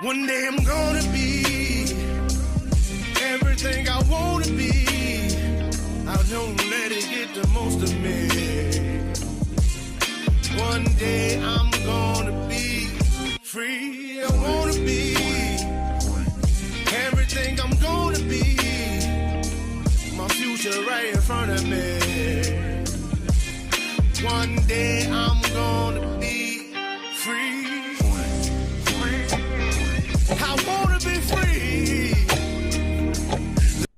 One day I'm gonna be everything I wanna be. I don't let it get the most of me. One day I'm gonna be free. I wanna be everything I'm gonna be. My future right in front of me. One day I'm gonna be free. I wanna be free.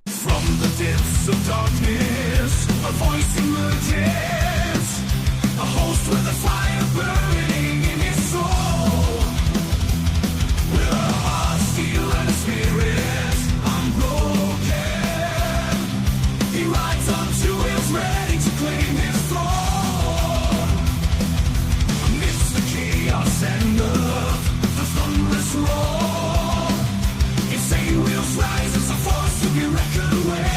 From the depths of darkness, a voice emerges. A host with a fire burning in his soul. With a heart, steel, and a spirit unbroken. He rides on two wheels, ready to claim his throne. Amidst the chaos and the thunderous roar, insane wheels rise as a force to be reckoned with.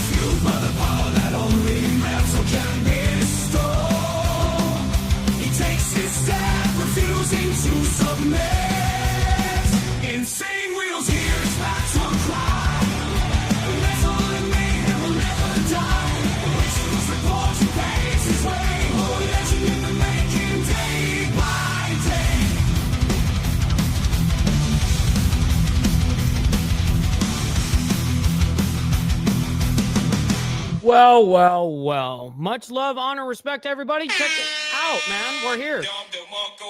Fueled by the power that only metal can bestow. He takes his stand, refusing to submit. Insane wheels hears back to cry. Metal and mayhem will never die. Rituals report he pays his way. Oh, legend in the making, day by day. Well, well, well. Much love, honor, respect, everybody. Check it out, man. We're here.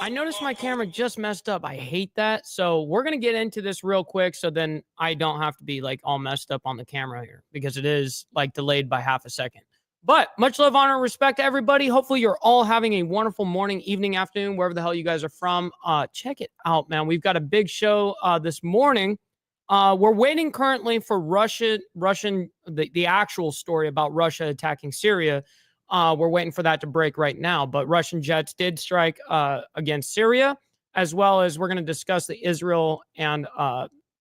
I noticed my camera just messed up. I hate that. So we're going to get into this real quick so then I don't have to be like all messed up on the camera here because it is like delayed by half a second. But much love, honor, respect to everybody. Hopefully you're all having a wonderful morning, evening, afternoon, wherever the hell you guys are from. Check it out, man. We've got a big show this morning. We're waiting currently for the actual story about Russia attacking Syria. We're waiting for that to break right now. But Russian jets did strike against Syria, as well as we're going to discuss the Israel and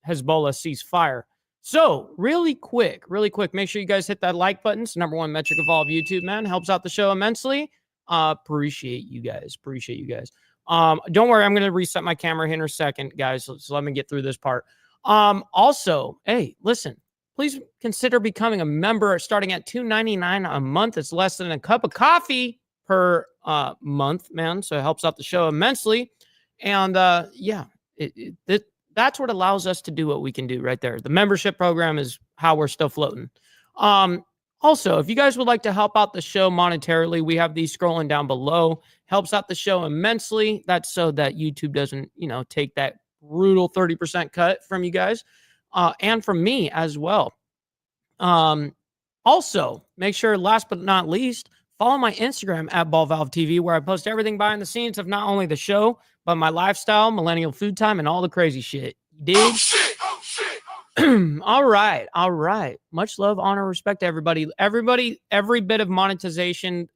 Hezbollah ceasefire. So really quick, make sure you guys hit that like button. It's the #1 metric of all of YouTube, man. Helps out the show immensely. Appreciate you guys. Don't worry, I'm going to reset my camera here in a second, guys. So let me get through this part. Also, hey, listen, please consider becoming a member starting at $2.99 a month. It's less than a cup of coffee per month, man. So it helps out the show immensely. And yeah, that's what allows us to do what we can do right there. The membership program is how we're still floating. Also, if you guys would like to help out the show monetarily, we have these scrolling down below. Helps out the show immensely. That's so that YouTube doesn't, take that brutal 30% cut from you guys and from me as well. Also, make sure, last but not least, follow my Instagram at BallValveTV, where I post everything behind the scenes of not only the show, but my lifestyle, millennial food time, and all the crazy shit. You dig? Oh, shit. All right. Much love, honor, respect to everybody. Every bit of monetization,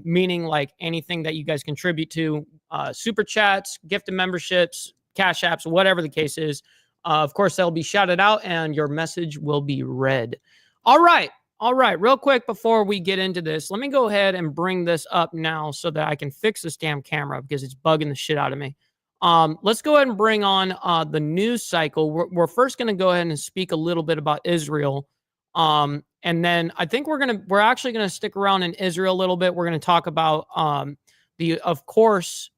meaning like anything that you guys contribute to, super chats, gifted memberships, cash apps, whatever the case is. Of course, they'll be shouted out and your message will be read. All right. Real quick before we get into this, let me go ahead and bring this up now so that I can fix this damn camera because it's bugging the shit out of me. Let's go ahead and bring on the news cycle. We're first going to go ahead and speak a little bit about Israel. And then I think we're actually going to stick around in Israel a little bit. We're going to talk about of course,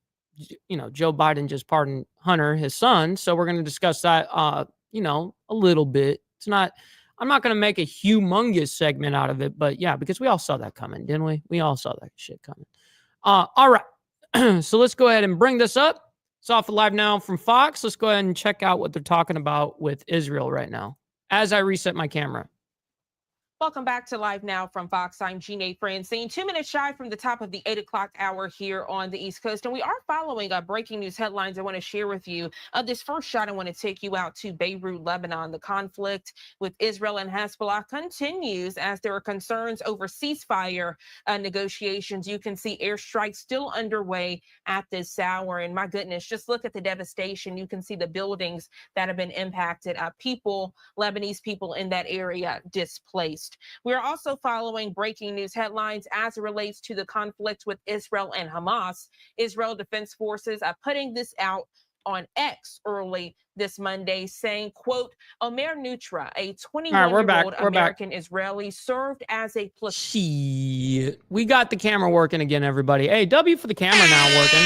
Joe Biden just pardoned Hunter, his son. So we're going to discuss that, a little bit. I'm not going to make a humongous segment out of it, but yeah, because we all saw that coming, didn't we? We all saw that shit coming. All right. So let's go ahead and bring this up. It's off live now from Fox. Let's go ahead and check out what they're talking about with Israel right now as I reset my camera. Welcome back to Live Now from Fox. I'm Jeanne Francine. 2 minutes shy from the top of the 8 o'clock hour here on the East Coast. And we are following breaking news headlines I want to share with you. This first shot, I want to take you out to Beirut, Lebanon. The conflict with Israel and Hezbollah continues as there are concerns over ceasefire negotiations. You can see airstrikes still underway at this hour. And my goodness, just look at the devastation. You can see the buildings that have been impacted. Lebanese people in that area displaced. We are also following breaking news headlines as it relates to the conflict with Israel and Hamas. Israel Defense Forces are putting this out on X early this Monday, saying, quote, Omer Nutra, a 21-year-old American Israeli, served as a Shit. We got the camera working again, everybody. Hey, W for the camera now working.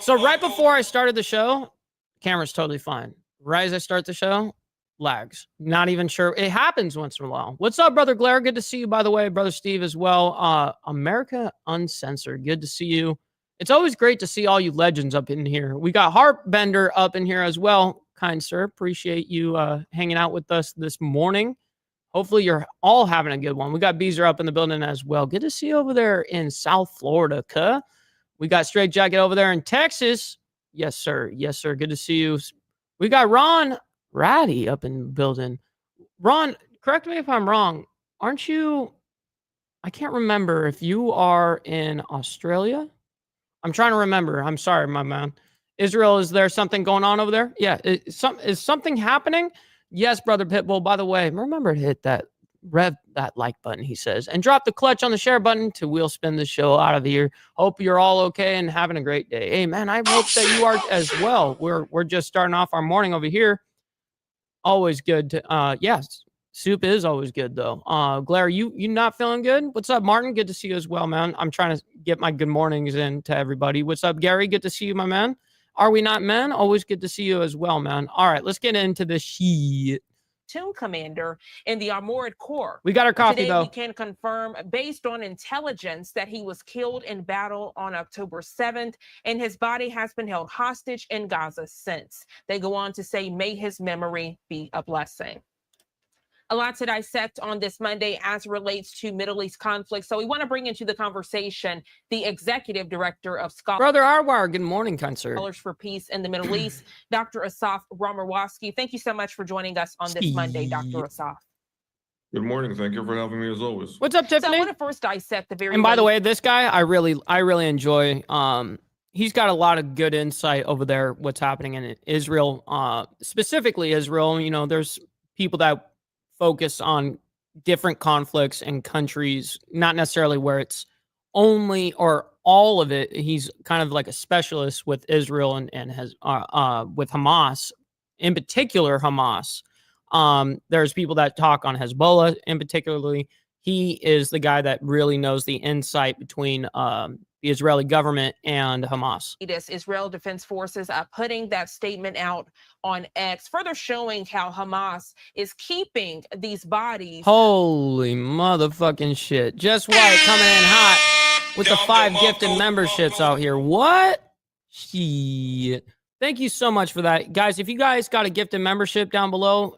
So right before I started the show, camera's totally fine. Right as I start the show, lags. Not even sure. It happens once in a while. What's up, Brother Blair? Good to see you, by the way. Brother Steve as well. America Uncensored. Good to see you. It's always great to see all you legends up in here. We got Heartbender up in here as well. Kind sir, appreciate you hanging out with us this morning. Hopefully you're all having a good one. We got Beezer up in the building as well. Good to see you over there in South Florida, cuh. We got Straight Jacket over there in Texas. Yes, sir. Yes, sir. Good to see you. We got Ron Ratty up in the building. Ron, correct me if I'm wrong. Aren't you? I can't remember if you are in Australia. I'm trying to remember. I'm sorry, my man. Israel, is there something going on over there? Yeah. Is something happening? Yes, Brother Pitbull. By the way, remember to hit that like button, he says, and drop the clutch on the share button to wheel spin the show out of here. Hope you're all okay and having a great day. Hey, man, I hope that you are as well. We're just starting off our morning over here. Always good to, yes, soup is always good, though. Blair, you not feeling good? What's up, Martin? Good to see you as well, man. I'm trying to get my good mornings in to everybody. What's up, Gary? Good to see you, my man. Are we not men? Always good to see you as well, man. All right, let's get into the shit. Platoon commander in the Armored Corps. We got our coffee, Today, though. we can confirm, based on intelligence, that he was killed in battle on October 7th, and his body has been held hostage in Gaza since. They go on to say, may his memory be a blessing. A lot to dissect on this Monday as relates to Middle East conflict. So we want to bring into the conversation the executive director of Brother Arwar. Good morning, concert. Scholars for Peace in the Middle East, Dr. Asaf Ramarwowski. Thank you so much for joining us on this Monday, Dr. Asaf. Good morning. Thank you for having me as always. What's up, Tiffany? So I want to first dissect the very. And by the way, this guy, I really enjoy. He's got a lot of good insight over there. What's happening in Israel, specifically Israel. You know, there's people that focus on different conflicts and countries, not necessarily where it's only or all of it. He's kind of like a specialist with Israel and has with Hamas, in particular Hamas. There's people that talk on Hezbollah in particularly. He is the guy that really knows the insight between the Israeli government and Hamas. Israel Defense Forces putting that statement out on X, further showing how Hamas is keeping these bodies. Holy motherfucking shit. Just White coming in hot with the 5 gifted memberships out here. What? Shit. Thank you so much for that. Guys, if you guys got a gifted membership down below,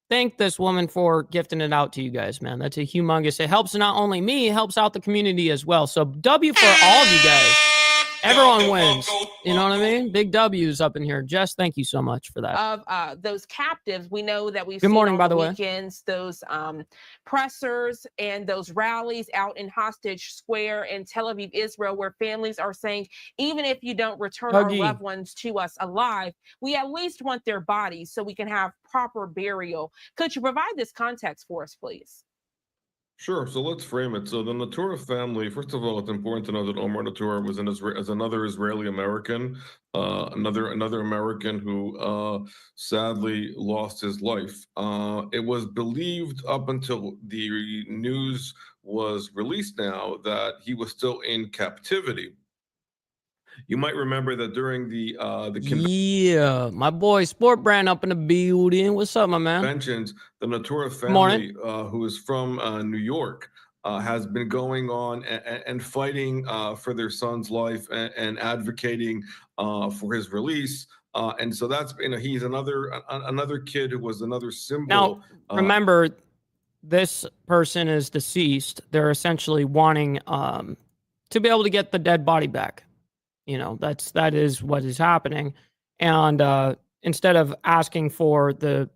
thank this woman for gifting it out to you guys, man. That's a humongous. It helps not only me, it helps out the community as well. So W for all of you guys. Everyone wins. You know what I mean? Big W's up in here. Jess, thank you so much for that. Of those captives, we know that we've Good morning, seen by on the way. weekends, those pressers and those rallies out in Hostage Square in Tel Aviv, Israel, where families are saying, even if you don't return our loved ones to us alive, we at least want their bodies so we can have proper burial. Could you provide this context for us, please? Sure. So let's frame it. So the Natura family, first of all, it's important to know that Omar Natura was another Israeli American, another American who sadly lost his life. It was believed up until the news was released now that he was still in captivity. You might remember that during the yeah, my boy Sport Brand up in the building. What's up, my man? conventions, the Natura family, who is from New York, has been going on and fighting for their son's life and advocating for his release. And so that's, he's another kid who was another symbol. Now, remember, this person is deceased. They're essentially wanting to be able to get the dead body back. You know, that is what is happening. And instead of asking for the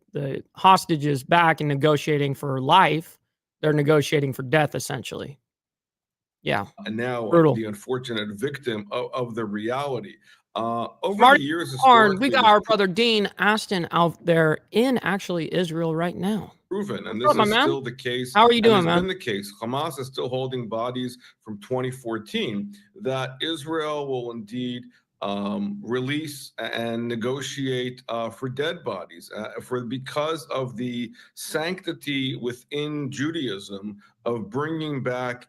hostages back and negotiating for life, they're negotiating for death, essentially. Yeah. And now brutal. The unfortunate victim of the reality. Over Marty the years, we got our brother Dean Aston out there in actually Israel right now. Proven, and this is still the case. How are you doing, man? It's been the case. Hamas is still holding bodies from 2014 that Israel will indeed release and negotiate for dead bodies, because of the sanctity within Judaism of bringing back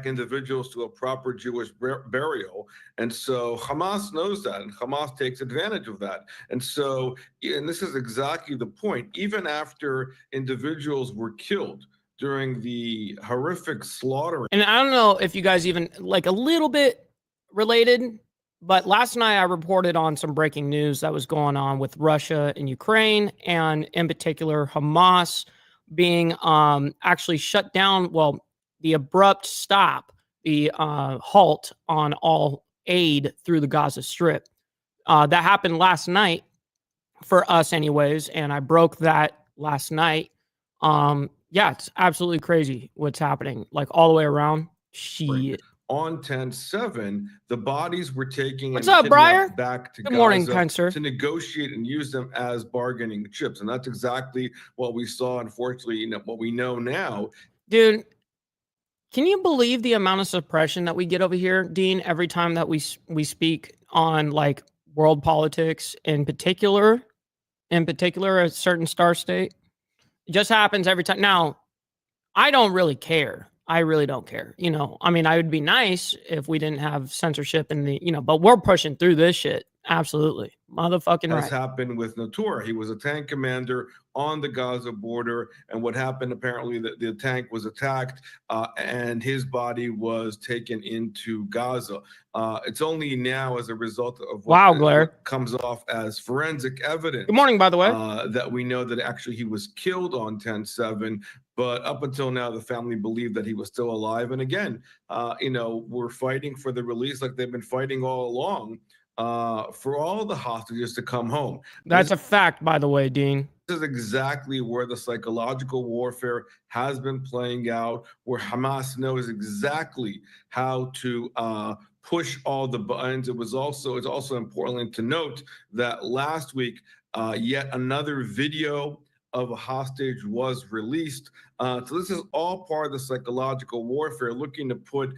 individuals to a proper Jewish burial. And so Hamas knows that, and Hamas takes advantage of that. And so, and this is exactly the point, even after individuals were killed during the horrific slaughter. And I don't know if you guys even like a little bit related, but last night I reported on some breaking news that was going on with Russia and Ukraine, and in particular Hamas being actually shut down. Well, the abrupt stop, the halt on all aid through the Gaza Strip. That happened last night for us anyways, and I broke that last night. Yeah, it's absolutely crazy what's happening, like all the way around. Shit. On 10/7, the bodies were taken What's up, Briar? back to Good Gaza morning, kind sir. to negotiate and use them as bargaining chips. And that's exactly what we saw, unfortunately, what we know now. Dude, can you believe the amount of suppression that we get over here, Dean, every time that we speak on like world politics in particular a certain star state? It just happens every time. Now, I don't really care. I really don't care. You know, I mean, I would be nice if we didn't have censorship in the, but we're pushing through this shit. Absolutely. Motherfucking right. Has happened with Natura. He was a tank commander on the Gaza border. And what happened, apparently, that the tank was attacked and his body was taken into Gaza. It's only now, as a result of what comes off as forensic evidence. Good morning, by the way. That we know that actually he was killed on 10/7. But up until now, the family believed that he was still alive. And again, we're fighting for the release like they've been fighting all along. For all the hostages to come home. That's a fact, by the way, Dean. This is exactly where the psychological warfare has been playing out, where Hamas knows exactly how to push all the buttons. It's also important to note that last week, yet another video of a hostage was released. So this is all part of the psychological warfare, looking to put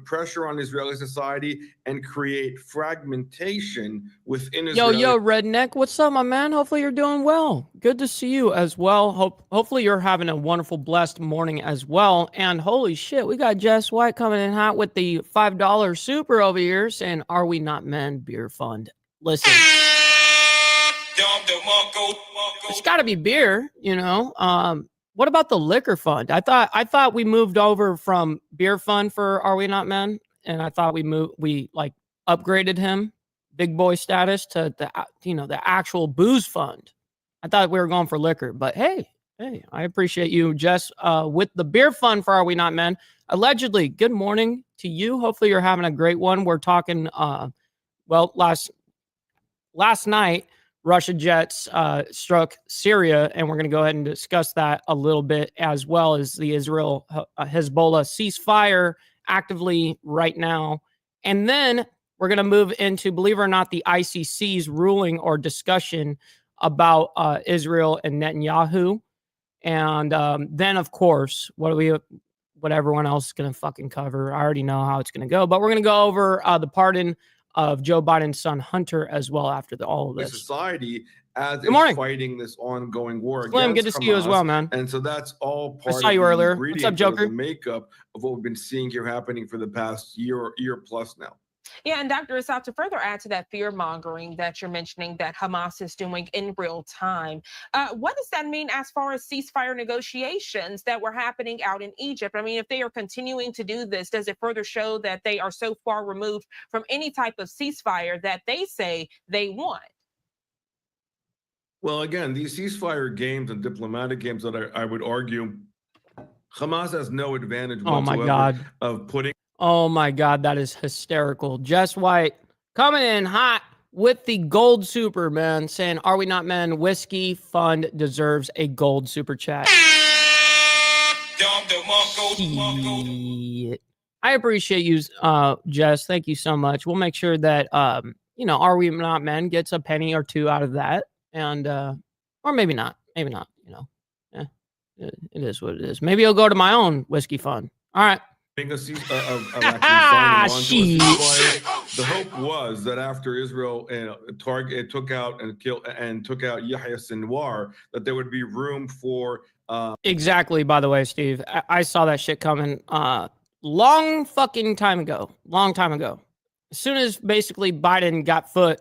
pressure on Israeli society and create fragmentation within Israel. Yo, redneck, what's up, my man? Hopefully you're doing well. Good to see you as well. Hopefully you're having a wonderful, blessed morning as well. And holy shit, we got Jess White coming in hot with the $5 super over here saying, "Are we not men beer fund?" Listen. It's got to be beer, What about the liquor fund? I thought we moved over from beer fund for Are We Not Men, and I thought we upgraded him, big boy status, to the actual booze fund. I thought we were going for liquor, but hey, I appreciate you, Jess, with the beer fund for Are We Not Men. Allegedly, good morning to you. Hopefully, you're having a great one. We're talking. Last night, Russia jets struck Syria, and we're going to go ahead and discuss that a little bit, as well as the Israel-Hezbollah ceasefire actively right now. And then we're going to move into, believe it or not, the ICC's ruling or discussion about Israel and Netanyahu. And then, of course, what everyone else is going to fucking cover. I already know how it's going to go, but we're going to go over the pardon of Joe Biden's son Hunter as well after all of this. Society as it's fighting this ongoing war Slim, good to see you as well, man. And so that's all part I saw you of earlier. the What's up, Joker? The makeup of what we've been seeing here happening for the past year plus now. Yeah, and Dr. Assad, to further add to that fear mongering that you're mentioning that Hamas is doing in real time, what does that mean as far as ceasefire negotiations that were happening out in Egypt? I mean, if they are continuing to do this, does it further show that they are so far removed from any type of ceasefire that they say they want? Well, again, these ceasefire games and diplomatic games that I would argue Hamas has no advantage whatsoever of putting. Oh my God, that is hysterical. Jess White coming in hot with the gold super, man, saying, "Are we not men? Whiskey Fund deserves a gold super chat." Shit. I appreciate you, Jess. Thank you so much. We'll make sure that, Are We Not Men gets a penny or two out of that. And, or maybe not. Maybe not, it is what it is. Maybe I'll go to my own whiskey fund. All right. Of actually signing on to a Shit. ceasefire. The hope was that after Israel took out Yahya Sinwar, that there would be room for Exactly. By the way, Steve, I saw that shit coming long fucking time ago. Long time ago. As soon as basically Biden got foot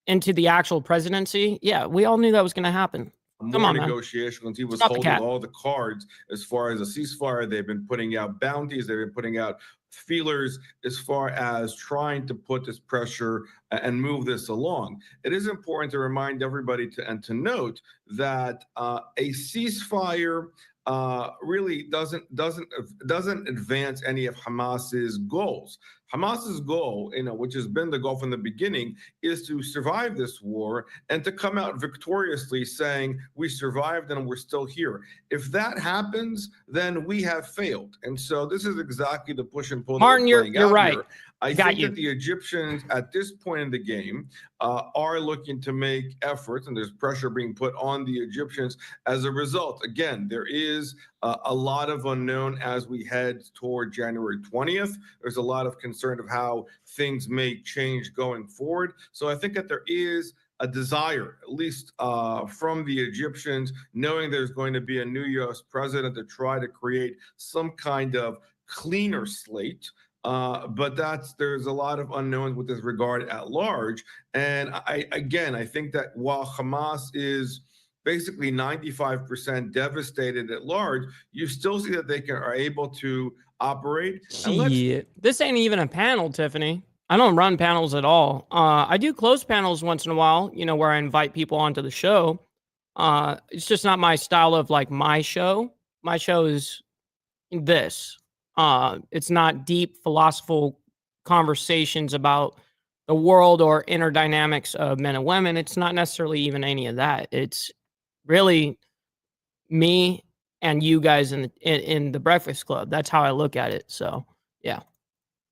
into the actual presidency, yeah, we all knew that was going to happen. Come more on, man. negotiations. He was Stop the holding cat. all the cards as far as a ceasefire. They've been putting out bounties. They've been putting out feelers as far as trying to put this pressure and move this along. It is important to remind everybody to note that a ceasefire really doesn't advance any of Hamas's goals. Hamas's goal, which has been the goal from the beginning, is to survive this war and to come out victoriously saying, we survived and we're still here. If that happens, then we have failed. And so this is exactly the push and pull. Martin, you're right. Here. I think that the Egyptians at this point in the game are looking to make efforts, and there's pressure being put on the Egyptians as a result. Again, there is a lot of unknown as we head toward January 20th. There's a lot of concern of how things may change going forward. So I think that there is a desire, at least from the Egyptians, knowing there's going to be a new U.S. president, to try to create some kind of cleaner slate. But there's a lot of unknowns with this regard at large. And I think that while Hamas is basically 95% devastated at large, you still see that they are able to operate. Shit. This ain't even a panel, Tiffany. I don't run panels at all. I do closed panels once in a while, where I invite people onto the show. It's just not my style of my show. My show is this. It's not deep philosophical conversations about the world or inner dynamics of men and women. It's not necessarily even any of that. It's really me and you guys in the Breakfast Club. That's how I look at it. So, yeah.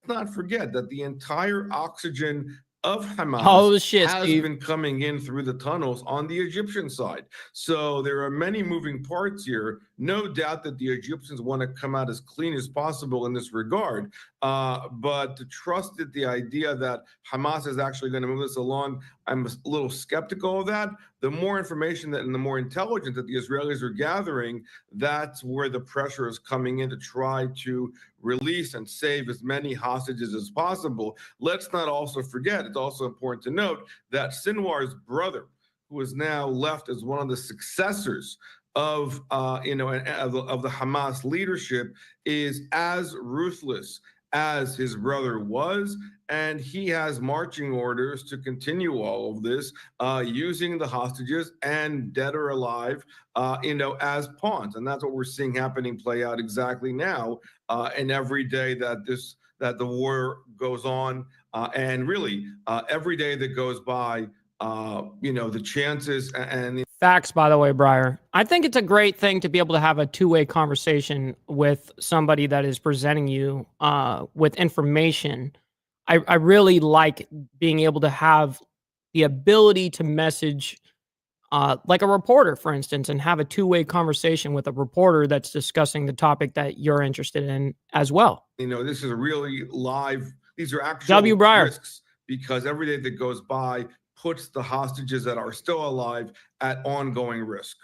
Let's not forget that the entire oxygen of Hamas has been coming in through the tunnels on the Egyptian side. So there are many moving parts here. No doubt that the Egyptians want to come out as clean as possible in this regard. But to trust that the idea that Hamas is actually going to move this along, I'm a little skeptical of that. The more information and the more intelligence that the Israelis are gathering, that's where the pressure is coming in to try to release and save as many hostages as possible. Let's not also forget, it's also important to note that Sinwar's brother, who is now left as one of the successors of the Hamas leadership, is as ruthless as his brother was, and he has marching orders to continue all of this, using the hostages and dead or alive, as pawns, and that's what we're seeing play out exactly now. And every day that the war goes on, and really every day that goes by, the chances and facts, by the way, Breyer. I think it's a great thing to be able to have a two-way conversation with somebody that is presenting you with information. I really like being able to have the ability to message like a reporter, for instance, and have a two-way conversation with a reporter that's discussing the topic that you're interested in as well. This is really live. These are actual risks, because every day that goes by puts the hostages that are still alive at ongoing risk.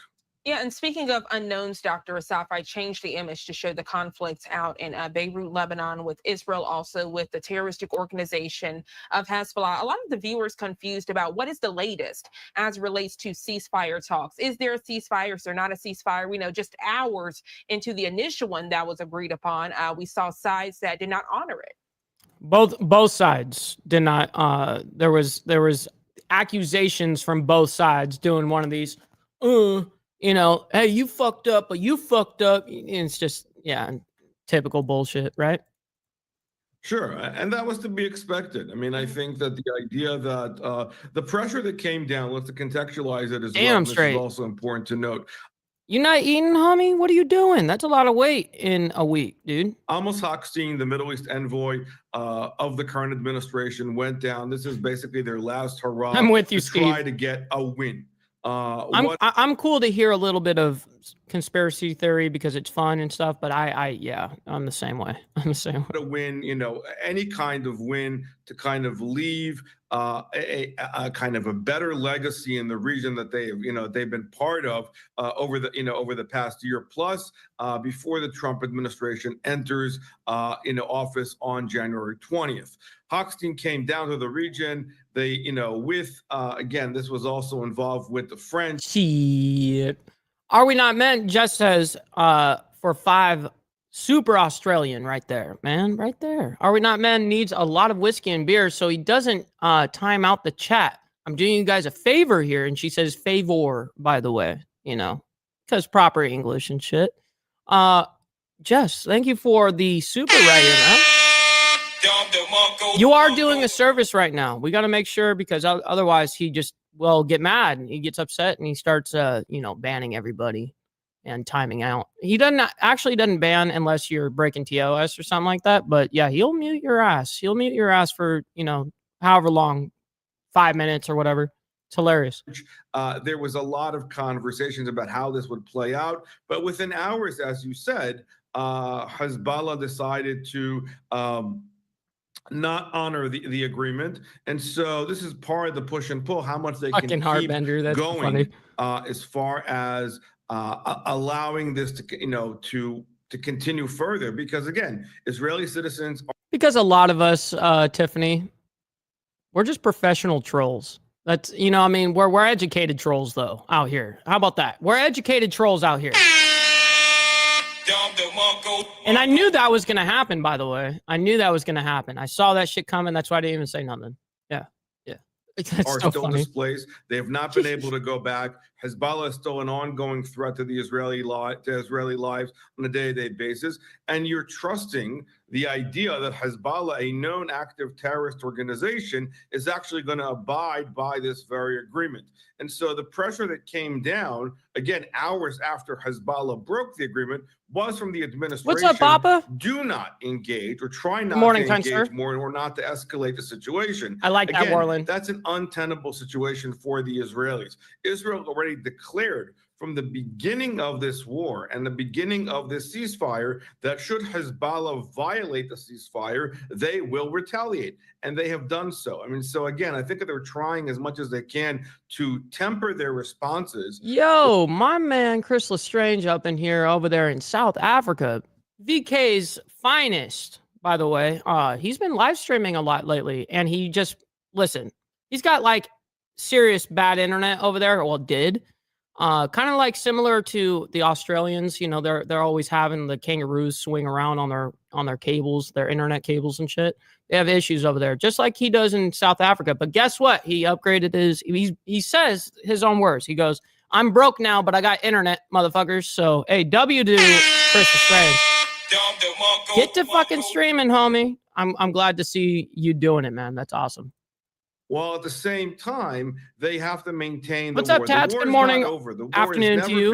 Yeah, and speaking of unknowns, Dr. Asaf, I changed the image to show the conflicts out in Beirut, Lebanon, with Israel, also with the terroristic organization of Hezbollah. A lot of the viewers confused about what is the latest as relates to ceasefire talks. Is there a ceasefire? Is there not a ceasefire? We know just hours into the initial one that was agreed upon, we saw sides that did not honor it. Both sides did not. There was accusations from both sides doing one of these, hey, you fucked up, but you fucked up. And it's just, typical bullshit, right? Sure, and that was to be expected. I mean, I think that the idea that the pressure that came down, let's contextualize it as well. This is also important to note. You're not eating, homie? What are you doing? That's a lot of weight in a week, dude. Amos Hochstein, the Middle East envoy of the current administration, went down. This is basically their last hurrah. I'm with you, to Steve. Try to get a win. I'm cool to hear a little bit of conspiracy theory because it's fun and stuff, but yeah, I'm the same way. I'm the same way. To win, any kind of win to kind of leave a kind of a better legacy in the region that they've been part of over the past year plus before the Trump administration enters office on January 20th. Hochstein came down to the region. They, with again, this was also involved with the French. Shit. Are we not meant? Just says for 5 super Australian right there, man, right there. Are we not men needs a lot of whiskey and beer so he doesn't time out the chat. I'm doing you guys a favor here, and she says favor, by the way, because proper English and shit. Jess, thank you for the super writer, man. You are doing a service right now. We got to make sure, because otherwise he just will get mad and he gets upset and he starts banning everybody and timing out. He doesn't ban unless you're breaking TOS or something like that. But yeah, he'll mute your ass. He'll mute your ass for, however long, 5 minutes or whatever. It's hilarious. There was a lot of conversations about how this would play out. But within hours, as you said, Hezbollah decided to not honor the agreement. And so this is part of the push and pull, how much they can keep going as far as allowing this to continue further, because again, Israeli citizens because a lot of us, Tiffany, we're just professional trolls. That's we're educated trolls though out here. How about that? We're educated trolls out here. And I knew that was gonna happen, by the way. I knew that was gonna happen. I saw that shit coming. That's why I didn't even say nothing. Yeah. That's are so still funny. Displaced. They have not been able to go back. Hezbollah is still an ongoing threat to the Israeli lives on a day-to-day basis. And you're trusting the idea that Hezbollah, a known active terrorist organization, is actually going to abide by this very agreement. And so the pressure that came down, again, hours after Hezbollah broke the agreement, was from the administration. What's up, Papa? Do not engage or try not to engage more or not to escalate the situation. I like that, Warland. That's an untenable situation for the Israelis. Israel already declared from the beginning of this war and the beginning of this ceasefire that should Hezbollah violate the ceasefire, they will retaliate. And they have done so. So again, I think that they're trying as much as they can to temper their responses. Yo, my man Chris Lestrange up in here over there in South Africa, VK's finest, by the way. He's been live streaming a lot lately, and he just, listen, he's got like serious bad internet over there, well, did. Kind of like similar to the Australians, they're always having the kangaroos swing around on their cables, their internet cables and shit. They have issues over there, just like he does in South Africa. But guess what? He upgraded he says his own words. He goes, "I'm broke now, but I got internet, motherfuckers." So, hey, W to Chris Strange. Get to fucking streaming, homie. I'm glad to see you doing it, man. That's awesome. While at the same time, they have to maintain the war. What's up, Tats? Good morning, afternoon to you.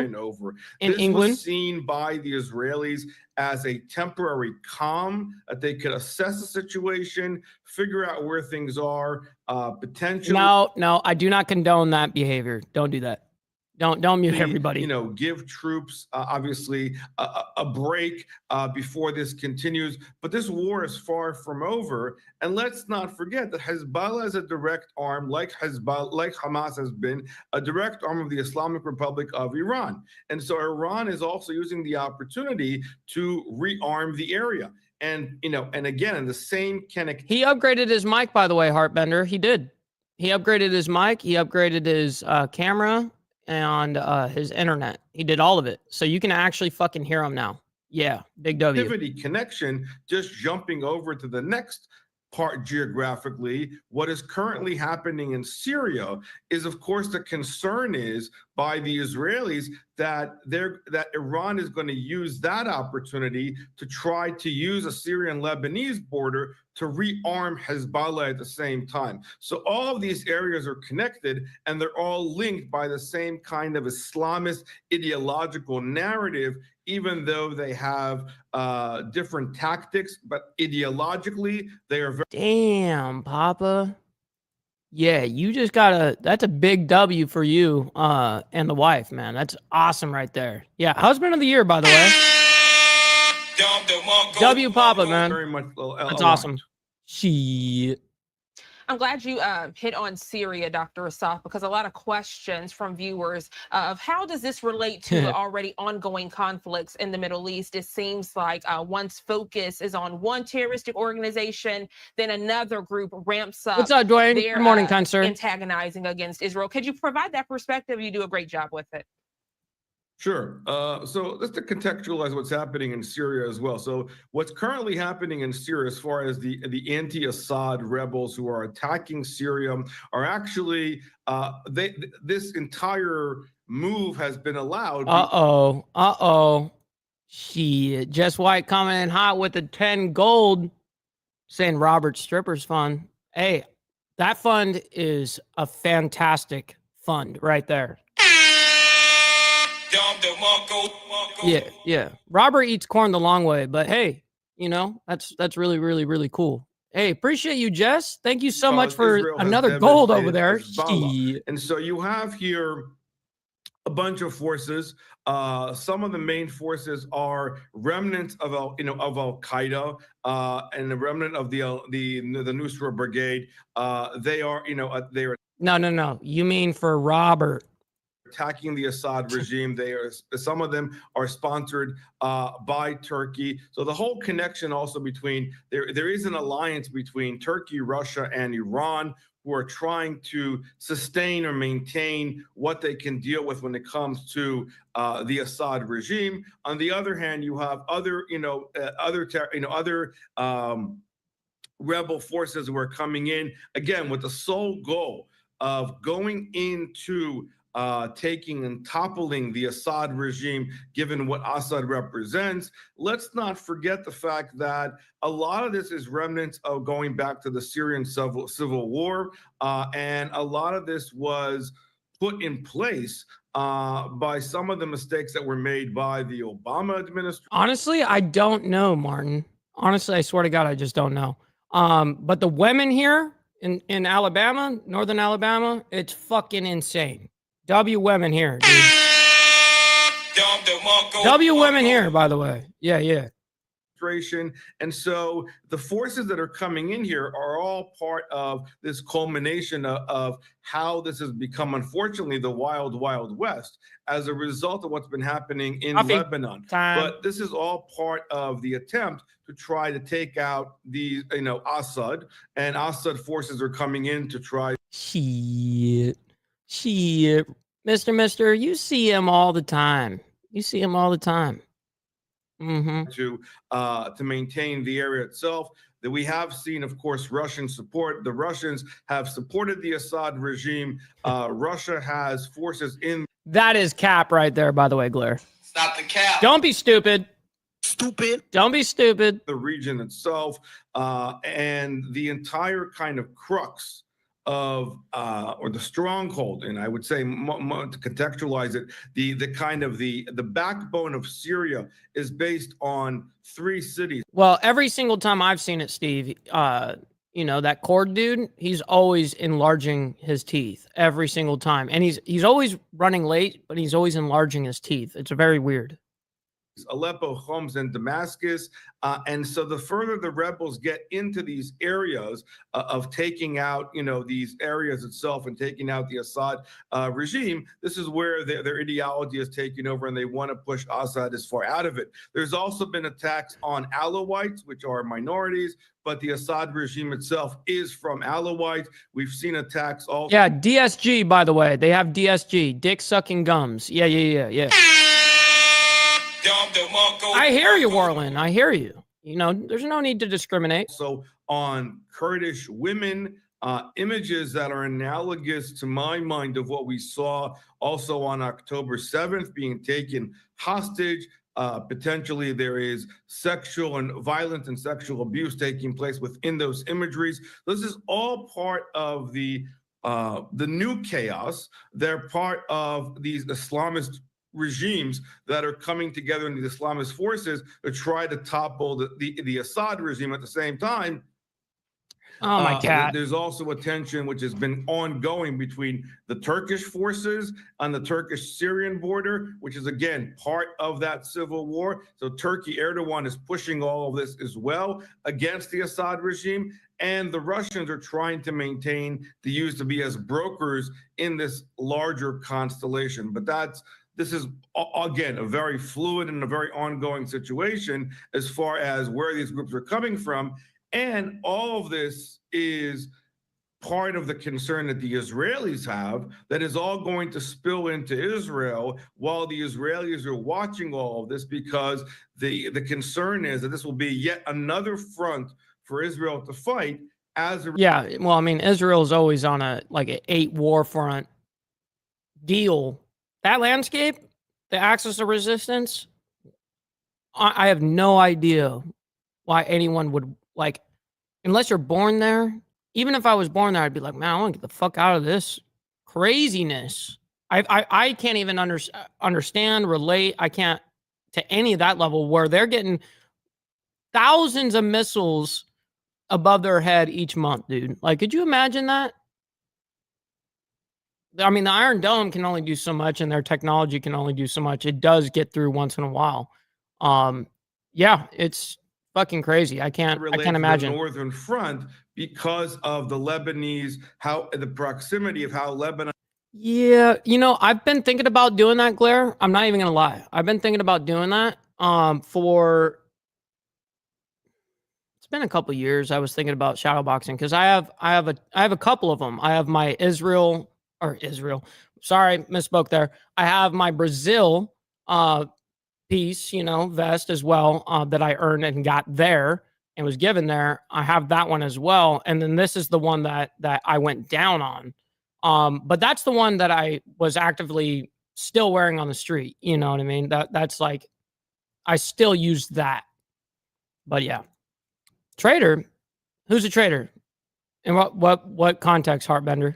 In England, was seen by the Israelis as a temporary calm, that they could assess the situation, figure out where things are, potentially. No, I do not condone that behavior. Don't do that. Don't mute everybody. Give troops obviously a break before this continues. But this war is far from over, and let's not forget that Hezbollah is a direct arm, like Hamas has been a direct arm of the Islamic Republic of Iran, and so Iran is also using the opportunity to rearm the area. And and again, in the same he upgraded his mic, by the way, Heartbender. He did. He upgraded his mic. He upgraded his camera. And his internet. He did all of it. So you can actually fucking hear him now. Yeah, big W. Connection, just jumping over to the next part geographically, what is currently happening in Syria is, of course, the concern is by the Israelis that Iran is going to use that opportunity to try to use a Syrian-Lebanese border to rearm Hezbollah at the same time. So all of these areas are connected, and they're all linked by the same kind of Islamist ideological narrative, even though they have different tactics, but ideologically, they are very— Damn, Papa. Yeah, you just gotta. That's a big W for you and the wife, man. That's awesome right there. Yeah, husband of the year, by the way. W Papa, man. Very much That's aligned. awesome. Shit. I'm glad you hit on Syria, Dr. Asaf, because a lot of questions from viewers of how does this relate to the already ongoing conflicts in the Middle East? It seems like one's focus is on one terroristic organization, then another group ramps up. What's up, Dwayne? Their, Good morning, kind sir. antagonizing against Israel. Could you provide that perspective? You do a great job with it. Sure. So just to contextualize what's happening in Syria as well. So what's currently happening in Syria, as far as the anti-Assad rebels who are attacking Syria, are actually this entire move has been allowed. Shit. Just White coming in hot with the 10 gold, saying Robert Strippers Fund. Hey, that fund is a fantastic fund right there. Yeah. Robert eats corn the long way, but hey, you know, that's really, really, really cool. Hey, appreciate you, Jess. Thank you so much for Israel another gold over there. And so you have here a bunch of forces. Some of the main forces are remnants of Al Qaeda and the remnant of the Nusra Brigade. They are No. You mean for Robert? Attacking the Assad regime. Some of them are sponsored by Turkey. So the whole connection also between there is an alliance between Turkey, Russia, and Iran, who are trying to sustain or maintain what they can deal with when it comes to the Assad regime. On the other hand, you have other rebel forces who are coming in again with the sole goal of going into taking and toppling the Assad regime, given what Assad represents. Let's not forget the fact that a lot of this is remnants of going back to the Syrian civil war, and a lot of this was put in place by some of the mistakes that were made by the Obama administration. Honestly, I don't know, Martin. Honestly, I swear to God, I just don't know. But the women here in Alabama, Northern Alabama, it's fucking insane. W women here, dude. W women here, by the way. Yeah. And so the forces that are coming in here are all part of this culmination of how this has become, unfortunately, the wild, wild west as a result of what's been happening in Lebanon. But this is all part of the attempt to try to take out the, Assad, and Assad forces are coming in to try. Shit. Mister, you see him all the time. To maintain the area itself. That we have seen, of course, Russian support. The Russians have supported the Assad regime. Russia has forces in. That is cap right there, by the way, Glare. It's not the cap. Don't be stupid. Don't be stupid. The region itself, and the entire kind of crux of or the stronghold, and I would say to contextualize it, the backbone of Syria is based on 3 cities. Well, every single time I've seen it, Steve, that Cord dude, he's always enlarging his teeth every single time, and he's always running late, but he's always enlarging his teeth. It's very weird. Aleppo, Homs, and Damascus. And so the further the rebels get into these areas of taking out, these areas itself and taking out the Assad regime, this is where their ideology is taking over, and they want to push Assad as far out of it. There's also been attacks on Alawites, which are minorities, but the Assad regime itself is from Alawites. We've seen attacks also. Yeah, DSG, by the way. They have DSG, dick sucking gums. Yeah. I hear you, Warland. I hear you. There's no need to discriminate. So on Kurdish women, images that are analogous to my mind of what we saw also on October 7th being taken hostage. Potentially there is sexual and violence and sexual abuse taking place within those imageries. This is all part of the new chaos. They're part of these Islamist regimes that are coming together in the Islamist forces to try to topple the Assad regime. At the same time, Oh my God. There's also a tension which has been ongoing between the Turkish forces on the Turkish-Syrian border, which is again part of that civil war. So Turkey, Erdogan is pushing all of this as well against the Assad regime, and the Russians are trying to maintain the use to be as brokers in this larger constellation. But this is again a very fluid and a very ongoing situation as far as where these groups are coming from. And all of this is part of the concern that the Israelis have that is all going to spill into Israel while the Israelis are watching all of this, because the concern is that this will be yet another front for Israel to fight as a Yeah, well, I mean, Israel's always on an 8 war front deal. That landscape, the axis of resistance, I have no idea why anyone would unless you're born there. Even if I was born there, I'd be like, man, I want to get the fuck out of this craziness. I can't even understand, relate. I can't to any of that level where they're getting thousands of missiles above their head each month, dude. Like, could you imagine that? I mean, the Iron Dome can only do so much, and their technology can only do so much. It does get through once in a while. Yeah, it's fucking crazy. I can't imagine. The Northern Front, because of the Lebanese, the proximity of how Lebanon. Yeah, I've been thinking about doing that, Claire. I'm not even gonna lie. I've been thinking about doing that. For it's been a couple years. I was thinking about shadowboxing because I have a couple of them. I have my Israel. Sorry, misspoke there. I have my Brazil piece, vest as well, that I earned and got there and was given there. I have that one as well. And then this is the one that I went down on. But that's the one that I was actively still wearing on the street. You know what I mean? That's like, I still use that. But yeah. Traitor? Who's a traitor? In what context, Heartbender?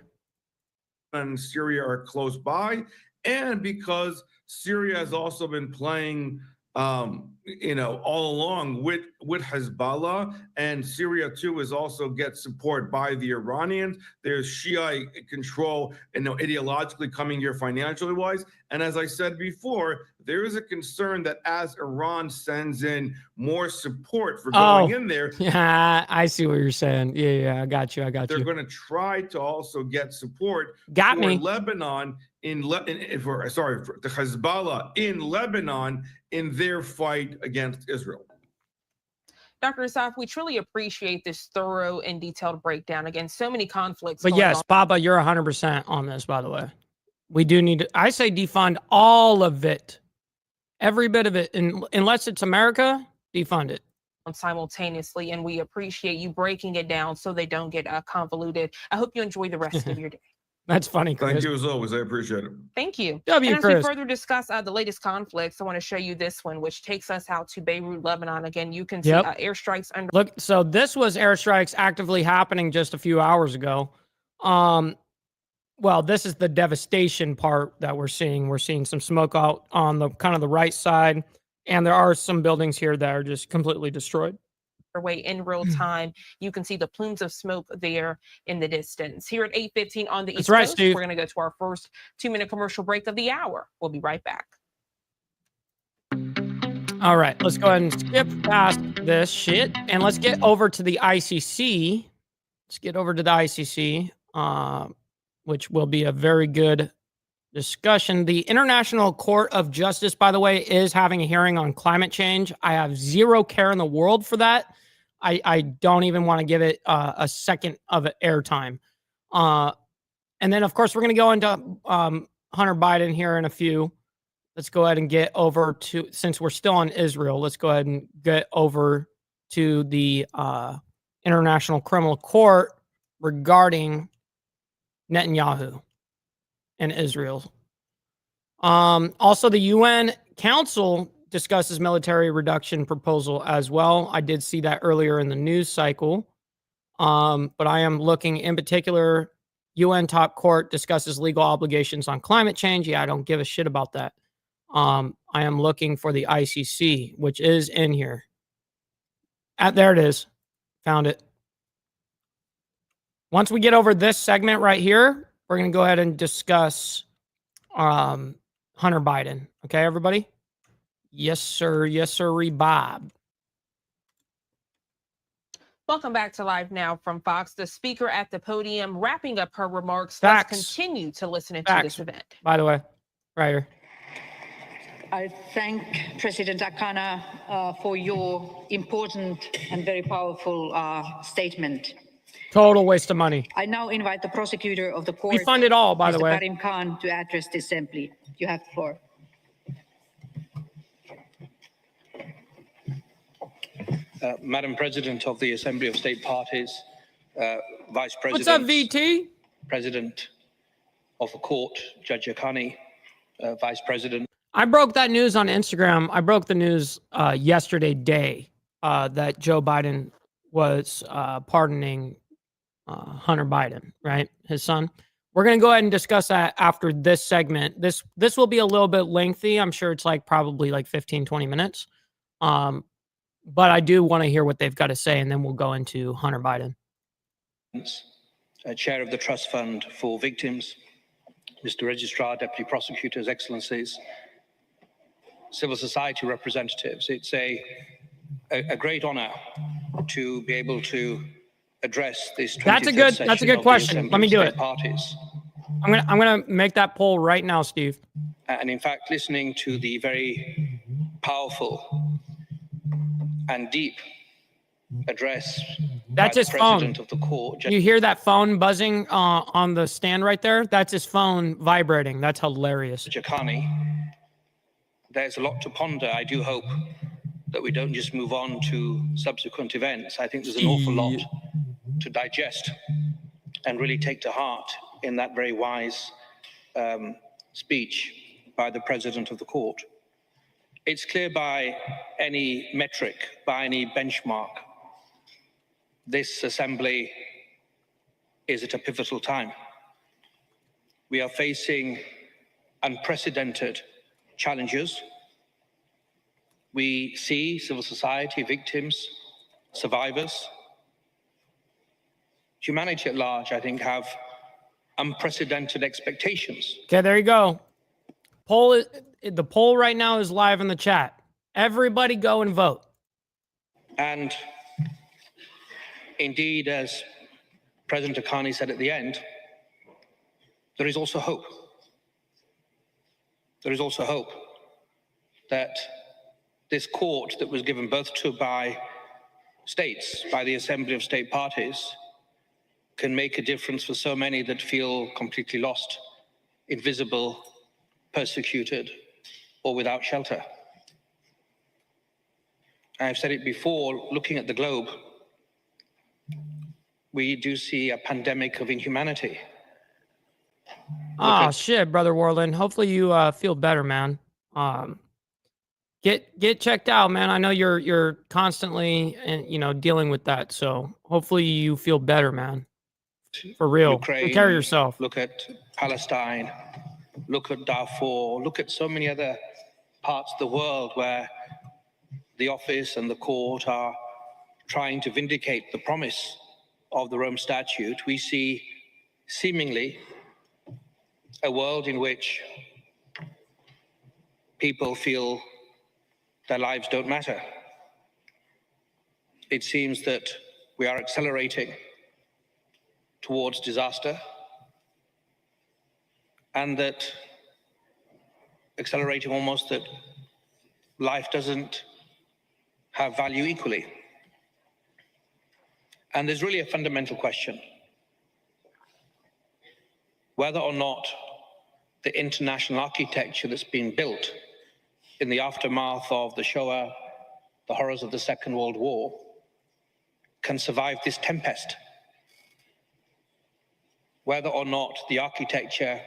And Syria are close by, and because Syria has also been playing, all along with Hezbollah, and Syria too is also gets support by the Iranians. There's Shiite control, ideologically coming here financially wise. And as I said before, there is a concern that as Iran sends in more support for going in there, yeah, I see what you're saying. Yeah, I got you. They're going to try to also get support for Lebanon for the Hezbollah in Lebanon in their fight against Israel. Dr. Asaf, we truly appreciate this thorough and detailed breakdown. Again, so many conflicts. But yes, Baba, you're 100% on this, by the way. We do need to, I say defund all of it. Every bit of it. Unless it's America, defund it. Simultaneously, and we appreciate you breaking it down so they don't get convoluted. I hope you enjoy the rest of your day. That's funny, Chris. Thank you as always. I appreciate it. Thank you. Chris. As we further discuss the latest conflicts, I want to show you this one, which takes us out to Beirut, Lebanon. Again, you can see airstrikes under. Look, so this was airstrikes actively happening just a few hours ago. Well, this is the devastation part that we're seeing. We're seeing some smoke out on the kind of the right side, and there are some buildings here that are just completely destroyed. Way in real time. You can see the plumes of smoke there in the distance. Here at 8:15 on the East Coast, Steve. We're going to go to our first 2-minute commercial break of the hour. We'll be right back. All right, let's go ahead and skip past this shit and let's get over to the ICC. Let's get over to the ICC, which will be a very good discussion. The International Court of Justice, by the way, is having a hearing on climate change. I have zero care in the world for that. I don't even want to give it a second of airtime. And then, of course, we're going to go into Hunter Biden here in a few. Let's go ahead and get over to, since we're still on Israel, let's go ahead and get over to the International Criminal Court regarding Netanyahu and Israel. Also, the UN Council discusses military reduction proposal as well. I did see that earlier in the news cycle. But I am looking in particular, UN top court discusses legal obligations on climate change. Yeah, I don't give a shit about that. I am looking for the ICC, which is in here. There it is. Found it. Once we get over this segment right here, we're going to go ahead and discuss Hunter Biden. Okay, everybody? Yes, sir. Yes, sir, Bob. Welcome back to Live Now from Fox. The speaker at the podium wrapping up her remarks. Facts. Let's continue to listen into Facts. this event. By the way, right here. I thank President Akana for your important and very powerful statement. Total waste of money. I now invite the prosecutor of the court, We fund it all, by the Mr. way. Karim Khan, to address the assembly. You have the floor. Madam President of the Assembly of State Parties, Vice President. What's up, VT? President of the Court, Judge Akani, Vice President. I broke that news on Instagram. I broke the news yesterday day that Joe Biden was pardoning Hunter Biden, right? His son. We're going to go ahead and discuss that after this segment. This will be a little bit lengthy. I'm sure it's probably 15, 20 minutes. But I do want to hear what they've got to say, and then we'll go into Hunter Biden. Chair of the Trust Fund for Victims, Mr. Registrar, Deputy Prosecutors, Excellencies, civil society representatives. It's a great honor to be able to address this. That's a good question. Let me do it. Parties. I'm gonna make that poll right now, Steve. And in fact, listening to the very powerful and deep address. That's his phone. Of the court. You hear that phone buzzing on the stand right there? That's his phone vibrating. That's hilarious. Jakani, there's a lot to ponder. I do hope that we don't just move on to subsequent events. I think there's an awful lot to digest and really take to heart in that very wise speech by the president of the court. It's clear by any metric, by any benchmark, this assembly is at a pivotal time. We are facing unprecedented challenges. We see civil society, victims, survivors, humanity at large, I think, have unprecedented expectations. Okay, there you go. The poll right now is live in the chat. Everybody go and vote. And indeed, as President Akani said at the end, there is also hope. There is also hope that this court that was given birth to by states, by the Assembly of State Parties, can make a difference for so many that feel completely lost, invisible, persecuted, or without shelter. I've said it before, looking at the globe, we do see a pandemic of inhumanity. Oh shit, Brother Warland. Hopefully you feel better, man. Get checked out, man. I know you're constantly dealing with that, so hopefully you feel better, man. For real. Ukraine, take care of yourself. Look at Palestine. Look at Darfur. Look at so many other parts of the world where the office and the court are trying to vindicate the promise of the Rome Statute. We see seemingly a world in which people feel their lives don't matter. It seems that we are accelerating towards disaster, and that accelerating almost that life doesn't have value equally. And there's really a fundamental question, whether or not the international architecture that's been built in the aftermath of the Shoah, the horrors of the Second World War, can survive this tempest. Whether or not the architecture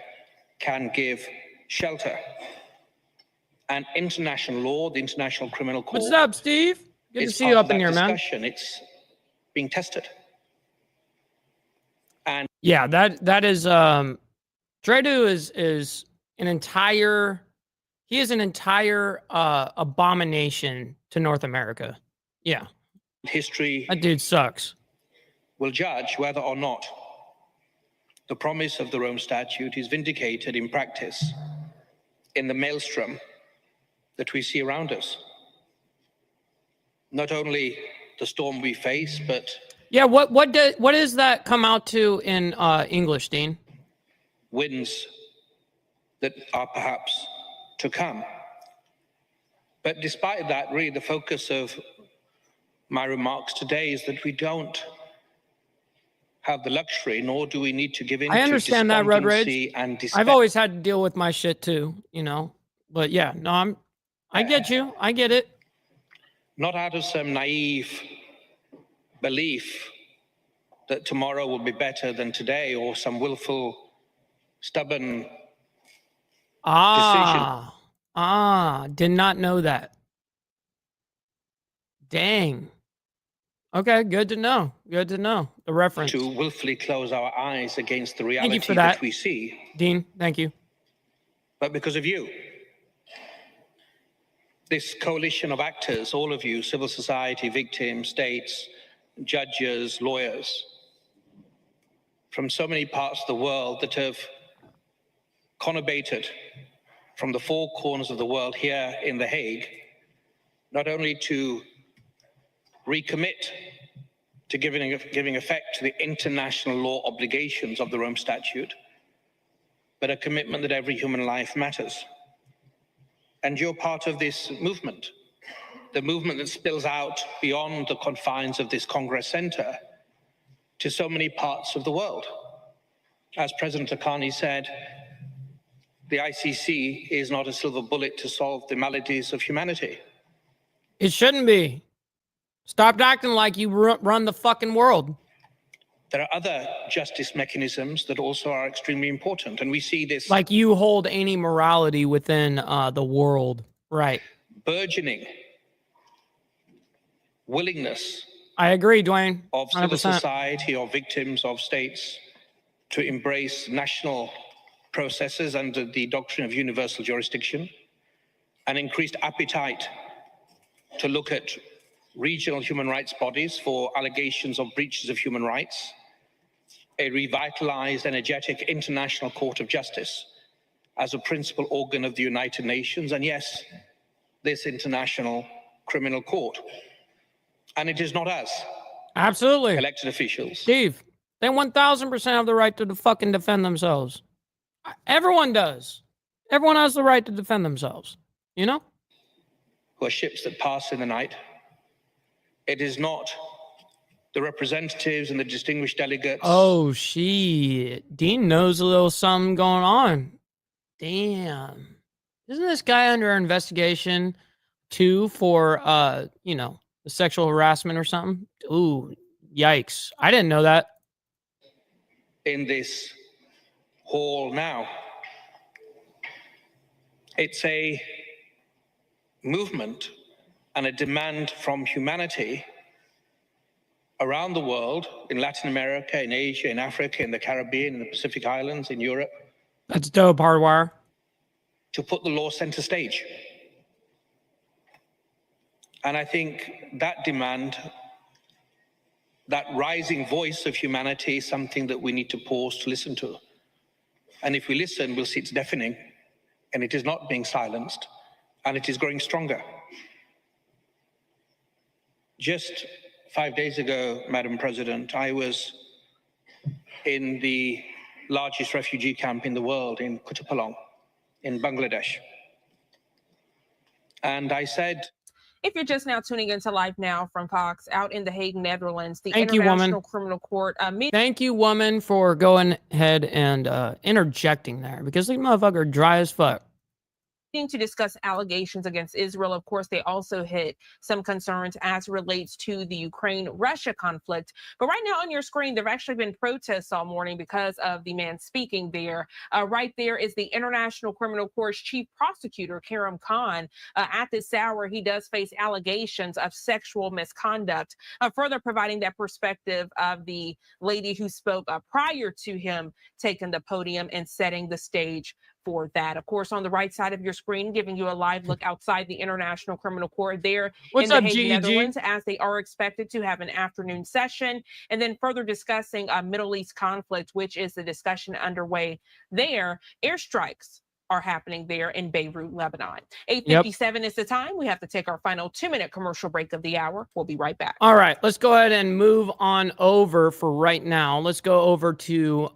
can give shelter. And international law, the International Criminal Court. What's up, Steve? Good to see you up in here, man. It's being tested. And yeah, that is Dredu is an entire abomination to North America. Yeah. History that dude sucks. will judge whether or not the promise of the Rome Statute is vindicated in practice in the maelstrom that we see around us. Not only the storm we face, but yeah, what does that come out to in English, Dean? winds that are perhaps to come. But despite that, really the focus of my remarks today is that we don't have the luxury, nor do we need to give in I to understand that, Road Rage. despondency and despair. I've always had to deal with my shit too, you know. But yeah, no, I get you. I get it. Not out of some naive belief that tomorrow will be better than today, or some willful, stubborn did not know that. Dang. Okay, good to know. Good to know. The reference. to willfully close our eyes against the Thank you reality for that, we see, Dean. Thank you. but because of you. This coalition of actors, all of you, civil society, victims, states, judges, lawyers, from so many parts of the world that have conurbated from the four corners of the world here in The Hague, not only to recommit to giving effect to the international law obligations of the Rome Statute, but a commitment that every human life matters. And you're part of this movement, the movement that spills out beyond the confines of this Congress Center to so many parts of the world. As President Akani said, the ICC is not a silver bullet to solve the maladies of humanity. It shouldn't be. Stop acting like you run the fucking world. There are other justice mechanisms that also are extremely important, and we see this Like you hold any morality within the world, right? burgeoning willingness I agree, Dwayne. of civil 100%. society, of victims, of states to embrace national processes under the doctrine of universal jurisdiction, an increased appetite to look at regional human rights bodies for allegations of breaches of human rights, a revitalized, energetic International Court of Justice as a principal organ of the United Nations, and yes, this International Criminal Court. And it is not us, Absolutely. elected officials, Steve, they 1000% have the right to fucking defend themselves. Everyone does. Everyone has the right to defend themselves, you know? who are ships that pass in the night. It is not the representatives and the distinguished delegates. Oh, shit. Dean knows a little something going on. Damn. Isn't this guy under investigation too for, you know, sexual harassment or something? Ooh, yikes. I didn't know that. In this hall now. It's a movement and a demand from humanity around the world, in Latin America, in Asia, in Africa, in the Caribbean, in the Pacific Islands, in Europe, That's dope, Hardwire. to put the law center stage. And I think that demand, that rising voice of humanity, is something that we need to pause to listen to. And if we listen, we'll see it's deafening, and it is not being silenced, and it is growing stronger. Just 5 days ago, Madam President, I was in the largest refugee camp in the world, in Kutupalong, in Bangladesh. And I said, If you're just now tuning into Live Now from Fox, out in The Hague, Netherlands, the Thank you, International woman. Criminal Court Thank you, woman, for going ahead and interjecting there, because these motherfuckers are dry as fuck. to discuss allegations against Israel. Of course, they also hit some concerns as relates to the Ukraine-Russia conflict. But right now on your screen, there have actually been protests all morning because of the man speaking there. Right there is the International Criminal Court's chief prosecutor, Karim Khan. At this hour, he does face allegations of sexual misconduct, further providing that perspective of the lady who spoke prior to him taking the podium and setting the stage for that. Of course, on the right side of your screen, giving you a live look outside the International Criminal Court there What's in The up, Hague, GEG? Netherlands, as they are expected to have an afternoon session, and then further discussing Middle East conflict, which is the discussion underway there. Airstrikes are happening there in Beirut, Lebanon. 8:57 is the time. We have to take our final 2-minute commercial break of the hour. We'll be right back. All right, let's go ahead and move on over for right now. Let's go over to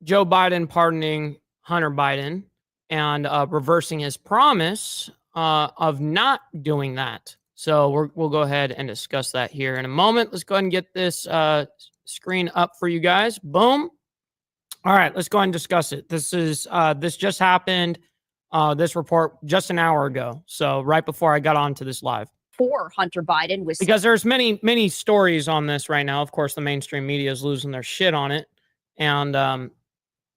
Joe Biden pardoning Hunter Biden and reversing his promise of not doing that. So we'll go ahead and discuss that here in a moment. Let's go ahead and get this screen up for you guys. Boom. All right, let's go ahead and discuss it. This just happened, this report just an hour ago. So right before I got onto this live. For Hunter Biden was because there's many stories on this right now. Of course, the mainstream media is losing their shit on it. And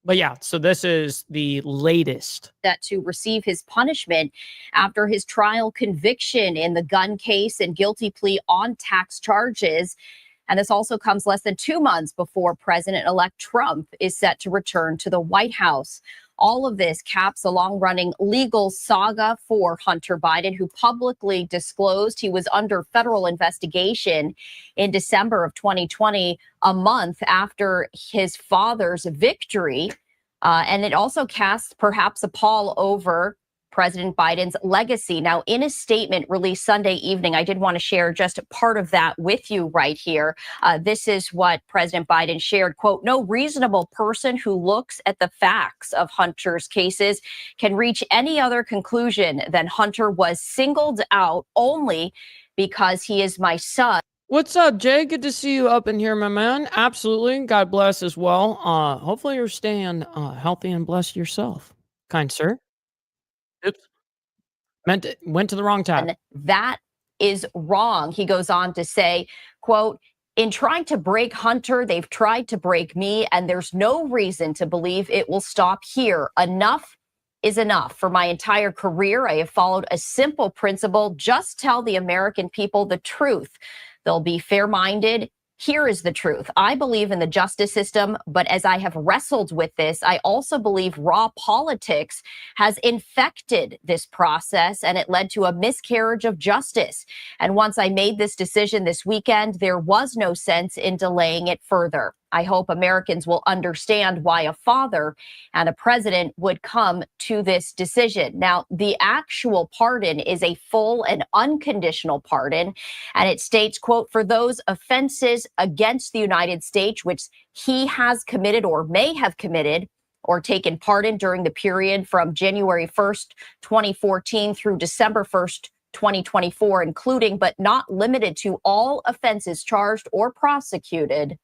but yeah, so this is the latest. That to receive his punishment after his trial conviction in the gun case and guilty plea on tax charges. And this also comes less than 2 months before President-elect Trump is set to return to the White House. All of this caps a long-running legal saga for Hunter Biden, who publicly disclosed he was under federal investigation in December of 2020, a month after his father's victory. And it also casts perhaps a pall over President Biden's legacy. Now, in a statement released Sunday evening, I did want to share just part of that with you right here. This is what President Biden shared, quote, "No reasonable person who looks at the facts of Hunter's cases can reach any other conclusion than Hunter was singled out only because he is my son." What's up, Jay? Good to see you up in here, my man. Absolutely. God bless as well. Hopefully you're staying healthy and blessed yourself, kind sir. Oops. Went to the wrong tab. And that is wrong. He goes on to say, quote, "In trying to break Hunter, they've tried to break me, and there's no reason to believe it will stop here. Enough is enough. For my entire career, I have followed a simple principle: just tell the American people the truth. They'll be fair-minded. Here is the truth. I believe in the justice system, but as I have wrestled with this, I also believe raw politics has infected this process, and it led to a miscarriage of justice. And once I made this decision this weekend, there was no sense in delaying it further. I hope Americans will understand why a father and a president would come to this decision." Now, the actual pardon is a full and unconditional pardon, and it states, quote, "For those offenses against the United States which he has committed or may have committed or taken part in during the period from January 1st, 2014 through December 1st, 2024, including but not limited to all offenses charged or prosecuted."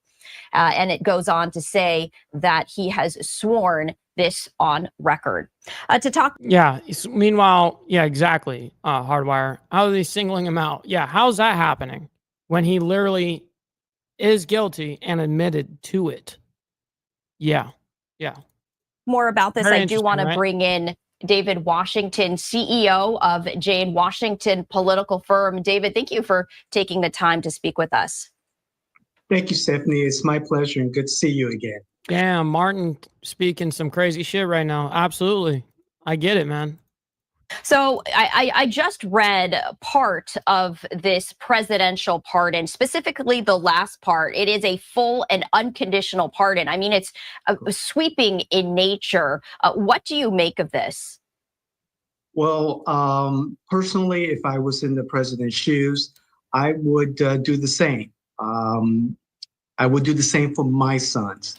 And it goes on to say that he has sworn this on record. To talk. Yeah. Meanwhile, yeah, exactly. Hardwire. How are they singling him out? Yeah. How's that happening when he literally is guilty and admitted to it? Yeah. Yeah. More about this, Very I do want to right? bring in David Washington, CEO of Jane Washington political firm. David, thank you for taking the time to speak with us. Thank you, Stephanie. It's my pleasure and good to see you again. Damn, Martin speaking some crazy shit right now. Absolutely. I get it, man. So I just read part of this presidential pardon, specifically the last part. It is a full and unconditional pardon. I mean, it's sweeping in nature. What do you make of this? Well, personally, if I was in the president's shoes, I would do the same. I would do the same for my sons.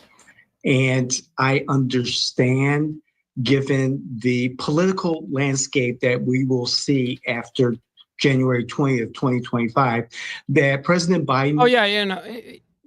And I understand, given the political landscape that we will see after January 20th, 2025, that President Biden. Oh, yeah. No,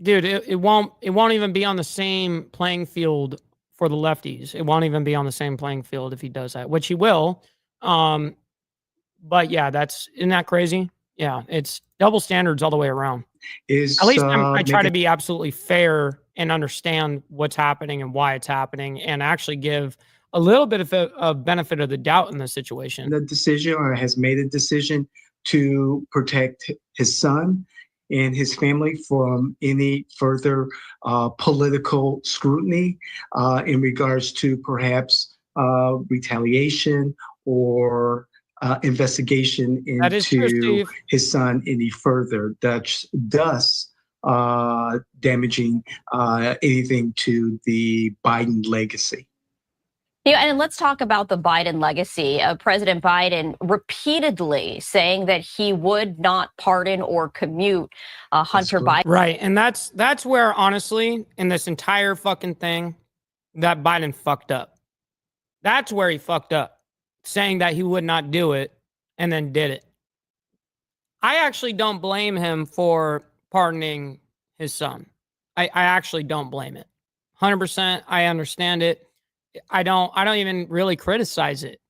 dude, it won't even be on the same playing field for the lefties. It won't even be on the same playing field if he does that, which he will. But yeah, isn't that crazy? Yeah, it's double standards all the way around. At least I try to be absolutely fair and understand what's happening and why it's happening, and actually give a little bit of a benefit of the doubt in this situation. The decision, or has made a decision, to protect his son and his family from any further political scrutiny in regards to perhaps retaliation or investigation That is true, into Steve. his son any further, thus damaging anything to the Biden legacy. Yeah, and let's talk about the Biden legacy. President Biden repeatedly saying that he would not pardon or commute Hunter Biden. Right. And that's where, honestly, in this entire fucking thing, that Biden fucked up. That's where he fucked up, saying that he would not do it and then did it. I actually don't blame him for pardoning his son. I actually don't blame it. 100%. I understand it. I don't even really criticize it.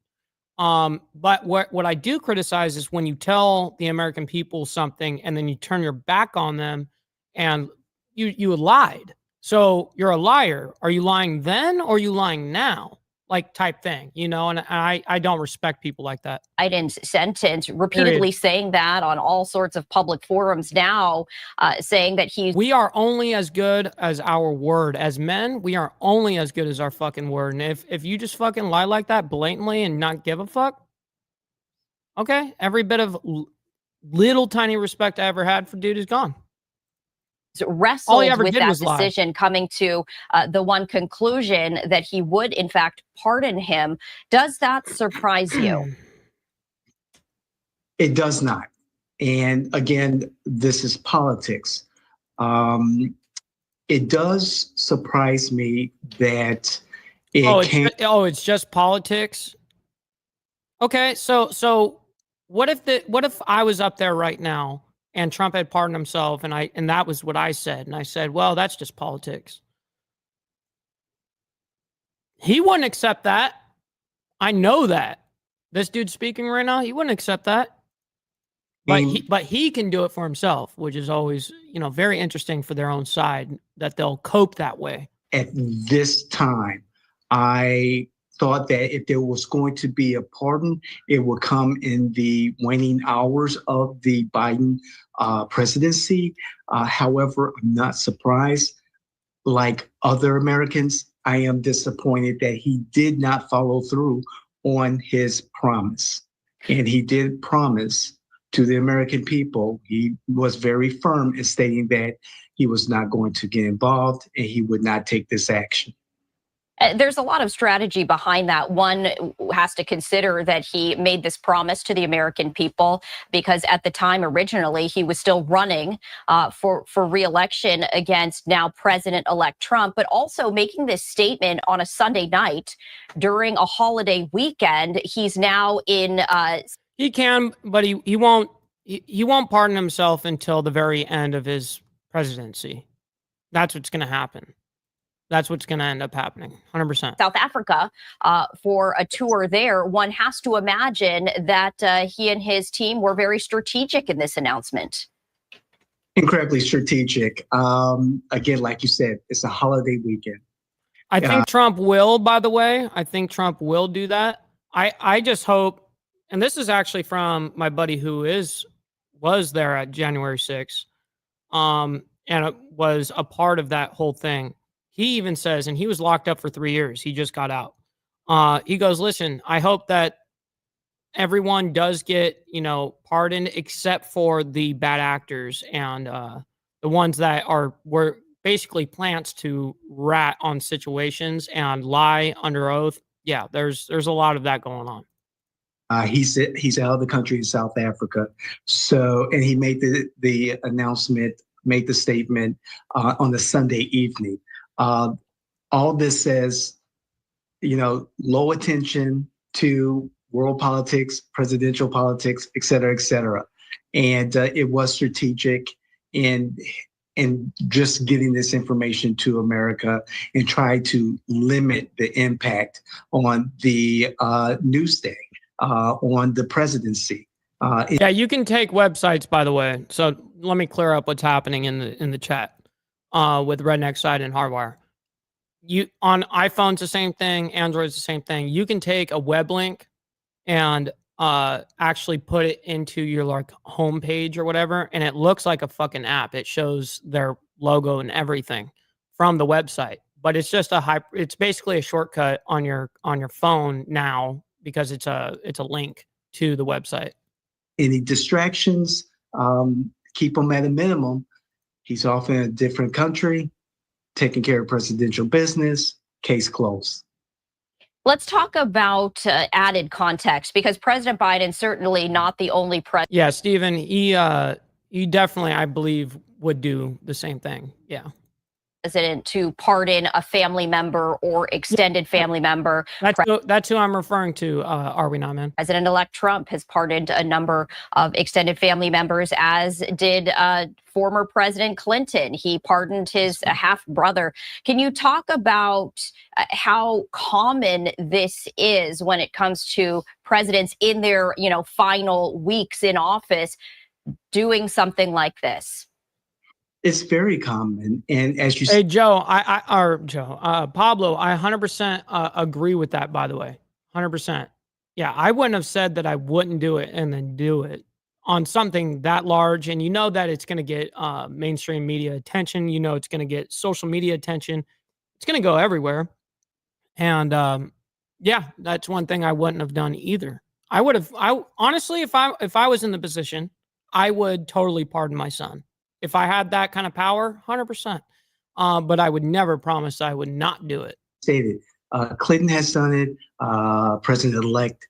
But what I do criticize is when you tell the American people something and then you turn your back on them and you lied. So you're a liar. Are you lying then or are you lying now? Like type thing, you know, and I don't respect people like that. Biden's sentence, repeatedly saying that on all sorts of public forums now, saying that we are only as good as our word. As men, we are only as good as our fucking word. And if you just fucking lie like that blatantly and not give a fuck, okay, every bit of little tiny respect I ever had for dude is gone. Wrestled with that decision, coming to the one conclusion that he would, in fact, pardon him. Does that surprise you? It does not. And again, this is politics. It does surprise me that it's just politics. Okay, so what if I was up there right now and Trump had pardoned himself, and that was what I said. And I said, well, that's just politics. He wouldn't accept that. I know that. This dude speaking right now, he wouldn't accept that. But he can do it for himself, which is always, very interesting for their own side, that they'll cope that way. At this time, I thought that if there was going to be a pardon, it would come in the waning hours of the Biden presidency. However, I'm not surprised. Like other Americans, I am disappointed that he did not follow through on his promise. And he did promise to the American people. He was very firm in stating that he was not going to get involved and he would not take this action. There's a lot of strategy behind that. One has to consider that he made this promise to the American people because at the time, originally, he was still running for re-election against now President-elect Trump, but also making this statement on a Sunday night during a holiday weekend. He's now in... He can, but he won't pardon himself until the very end of his presidency. That's what's going to happen. That's what's going to end up happening, 100%. South Africa for a tour there. One has to imagine that he and his team were very strategic in this announcement. Incredibly strategic. Again, like you said, it's a holiday weekend. I think Trump will, by the way. I think Trump will do that. I just hope, and this is actually from my buddy who was there at January 6th, and it was a part of that whole thing. He even says, and he was locked up for 3 years. He just got out. He goes, listen, I hope that everyone does get, pardoned except for the bad actors and the ones that were basically plants to rat on situations and lie under oath. Yeah, there's a lot of that going on. He's out of the country in South Africa. So, and he made the announcement, made the statement on the Sunday evening. All this says, low attention to world politics, presidential politics, et cetera, et cetera. And it was strategic in just getting this information to America and try to limit the impact on the news day, on the presidency. Yeah, you can take websites, by the way. So let me clear up what's happening in the chat. With Redneck Side and Hardwire. On iPhone's the same thing, Android's the same thing. You can take a web link and actually put it into your homepage or whatever, and it looks like a fucking app. It shows their logo and everything from the website. but it's just it's basically a shortcut on your phone now because it's a link to the website. Any distractions, keep them at a minimum. He's off in a different country, taking care of presidential business, case closed. Let's talk about added context, because President Biden certainly not the only president. Yeah, Stephen, he definitely, I believe, would do the same thing. Yeah. To pardon a family member or extended family member. That's who I'm referring to, are we not, man? President-elect Trump has pardoned a number of extended family members, as did former President Clinton. He pardoned his half-brother. Can you talk about how common this is when it comes to presidents in their, final weeks in office doing something like this? It's very common, and as you say, Pablo, I 100% agree with that. By the way, 100%. Yeah, I wouldn't have said that I wouldn't do it and then do it on something that large, and that it's going to get mainstream media attention. It's going to get social media attention. It's going to go everywhere, and yeah, that's one thing I wouldn't have done either. I honestly, if I was in the position, I would totally pardon my son. If I had that kind of power, 100%. But I would never promise I would not do it. Stated, Clinton has done it. President-elect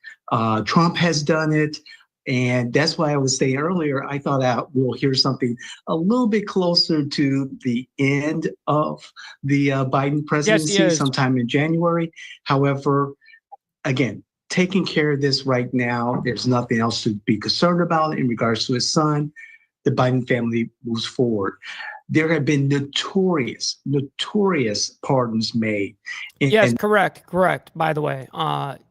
Trump has done it. And that's why I was saying earlier, I thought we'll hear something a little bit closer to the end of the Biden presidency, sometime in January. However, again, taking care of this right now, there's nothing else to be concerned about in regards to his son. The Biden family moves forward. There have been notorious pardons made. Yes, correct. By the way,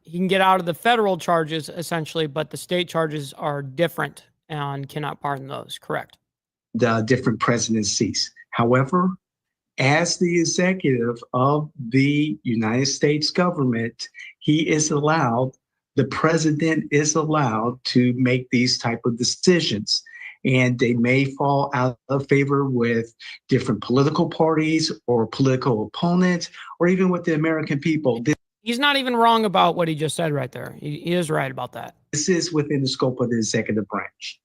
he can get out of the federal charges essentially, but the state charges are different and cannot pardon those. Correct. The different presidencies. However, as the executive of the United States government, the president is allowed to make these type of decisions. And they may fall out of favor with different political parties or political opponents, or even with the American people. He's not even wrong about what he just said right there. He is right about that. This is within the scope of the executive branch.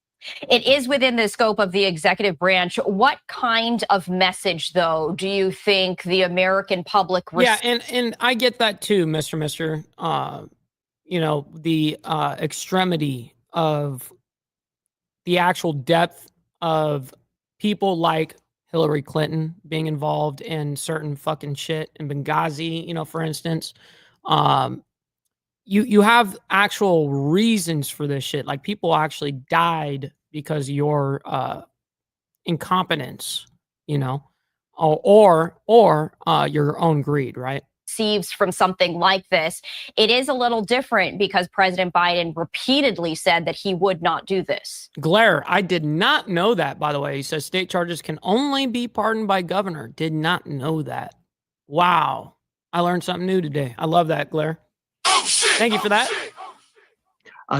It is within the scope of the executive branch. What kind of message, though, do you think the American public... Yeah, and I get that too, Mr. The extremity of the actual depth of people like Hillary Clinton being involved in certain fucking shit in Benghazi, for instance. You have actual reasons for this shit. Like, people actually died because of your incompetence, or your own greed, right? Receives from something like this. It is a little different because President Biden repeatedly said that he would not do this. Glare, I did not know that, by the way. He says state charges can only be pardoned by governor. Did not know that. Wow. I learned something new today. I love that, Glare. Oh, shit. Thank you for that.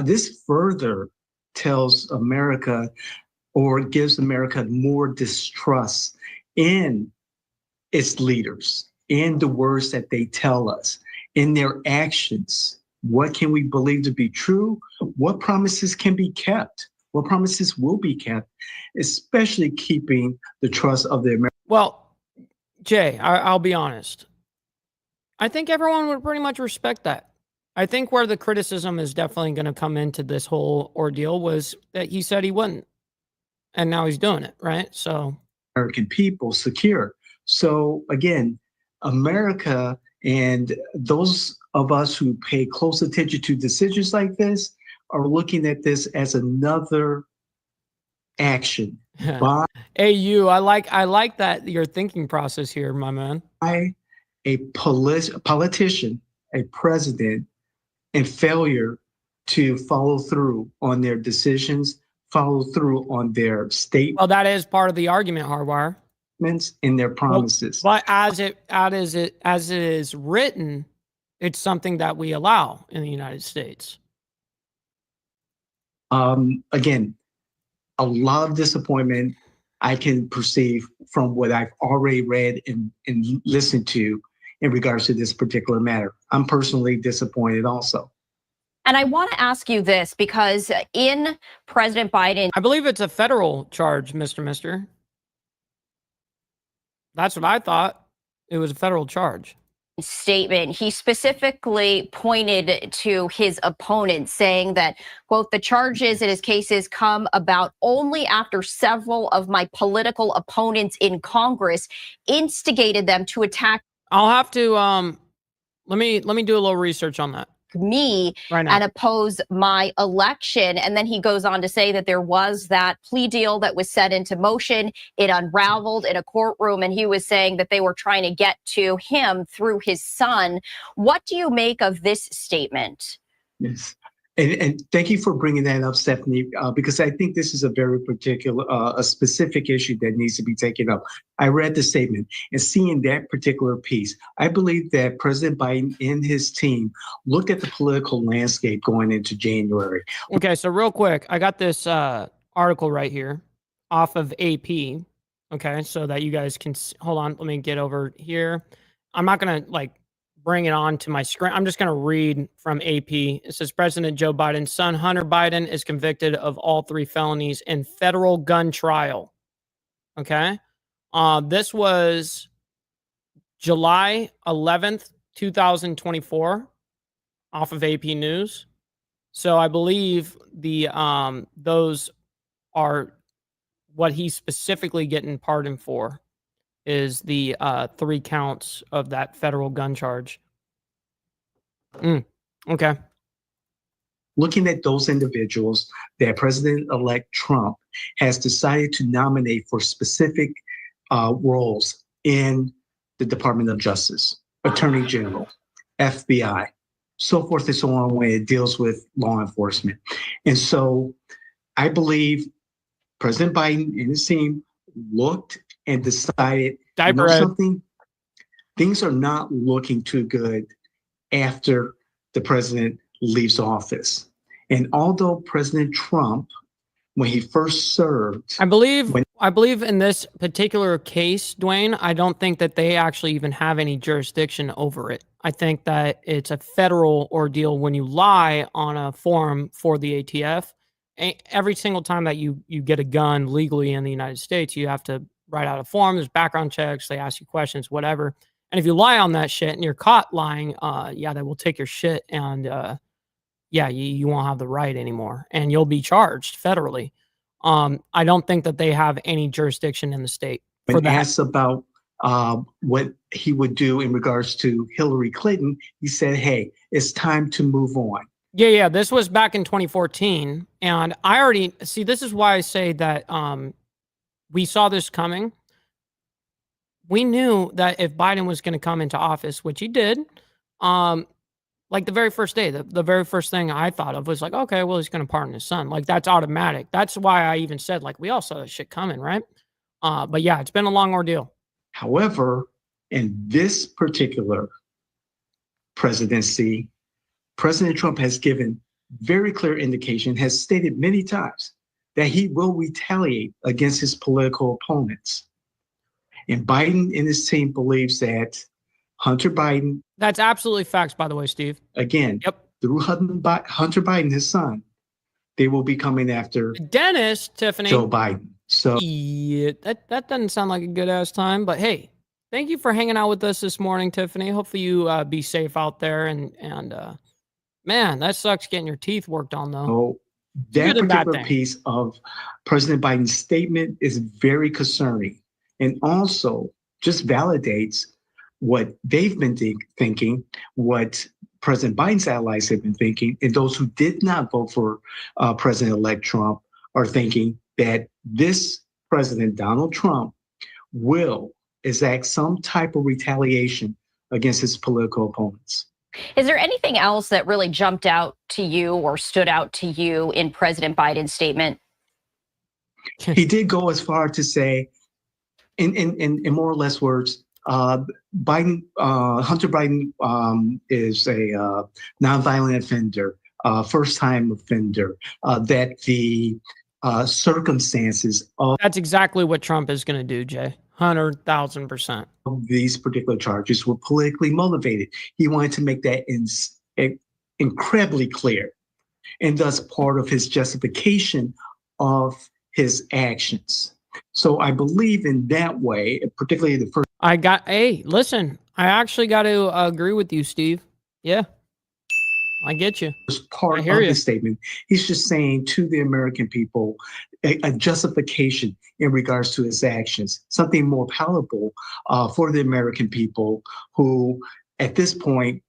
This further tells America, or gives America, more distrust in its leaders, in the words that they tell us, in their actions. What can we believe to be true? What promises can be kept? What promises will be kept, especially keeping the trust of the American? Well, Jay, I'll be honest. I think everyone would pretty much respect that. I think where the criticism is definitely going to come into this whole ordeal was that he said he wouldn't, and now he's doing it, right? So American people secure. So again, America and those of us who pay close attention to decisions like this are looking at this as another action by I like that your thinking process here, my man. By a politician, a president, and failure to follow through on their decisions, follow through on their statements. Well, that is part of the argument, Hardwire. In their promises. But as it is written, it's something that we allow in the United States. Again, a lot of disappointment. I can perceive from what I've already read and listened to in regards to this particular matter. I'm personally disappointed also. And I want to ask you this because in President Biden, I believe it's a federal charge, Mr. Mister. That's what I thought. It was a federal charge. Statement, he specifically pointed to his opponent, saying that, quote, the charges in his cases come about only after several of my political opponents in Congress instigated them to attack I'll have to let me do a little research on that me right now. and oppose my election. And then he goes on to say that there was that plea deal that was set into motion. It unraveled in a courtroom, and he was saying that they were trying to get to him through his son. What do you make of this statement? Yes. And thank you for bringing that up, Stephanie, because I think this is a very particular, a specific issue that needs to be taken up. I read the statement, and seeing that particular piece, I believe that President Biden and his team looked at the political landscape going into January. Okay, so real quick, I got this article right here off of AP. Okay, so that you guys can hold on. Let me get over here. I'm not gonna bring it on to my screen. I'm just going to read from AP. It says President Joe Biden's son, Hunter Biden, is convicted of all 3 felonies in federal gun trial. Okay. This was July 11th, 2024 off of AP News. So I believe the those are what he's specifically getting pardoned for. Is the 3 counts of that federal gun charge. Okay. Looking at those individuals that President-elect Trump has decided to nominate for specific roles in the Department of Justice, Attorney General, FBI, so forth and so on when it deals with law enforcement. And so I believe President Biden and his team looked and decided, you know something, things are not looking too good after the president leaves office. And although President Trump, when he first served, I believe in this particular case, Dwayne, I don't think that they actually even have any jurisdiction over it. I think that it's a federal ordeal when you lie on a form for the ATF. Every single time that you get a gun legally in the United States, you have to write out a form. There's background checks. They ask you questions, whatever. And if you lie on that shit and you're caught lying, they will take your shit and, you won't have the right anymore and you'll be charged federally. I don't think that they have any jurisdiction in the state. When asked about what he would do in regards to Hillary Clinton, he said, hey, it's time to move on. Yeah. This was back in 2014. And I already see, this is why I say that we saw this coming. We knew that if Biden was going to come into office, which he did, the very first day, the very first thing I thought of was okay, well, he's going to pardon his son. That's automatic. That's why I even said, we all saw this shit coming, right? But yeah, it's been a long ordeal. However, in this particular presidency, President Trump has given very clear indication, has stated many times that he will retaliate against his political opponents. And Biden and his team believes that Hunter Biden. That's absolutely facts, by the way, Steve. Again, through Hunter Biden, his son, they will be coming after Dennis, Tiffany, Joe Biden. So yeah, that doesn't sound like a good ass time. But hey, thank you for hanging out with us this morning, Tiffany. Hopefully you be safe out there. And man, that sucks getting your teeth worked on though. So that particular piece of President Biden's statement is very concerning, and also just validates what they've been thinking, what President Biden's allies have been thinking, and those who did not vote for President-elect Trump are thinking that this President Donald Trump will exact some type of retaliation against his political opponents. Is there anything else that really jumped out to you or stood out to you in President Biden's statement? He did go as far to say, in more or less words, Hunter Biden is a nonviolent offender, first-time offender, that the circumstances of That's exactly what Trump is going to do, Jay. 100,000%. these particular charges were politically motivated. He wanted to make that incredibly clear, and thus part of his justification of his actions. So I believe in that way, particularly the first. Hey, listen, I actually got to agree with you, Steve. Yeah, I get you. Part of his statement, he's just saying to the American people a justification in regards to his actions, something more palatable for the American people who, at this point,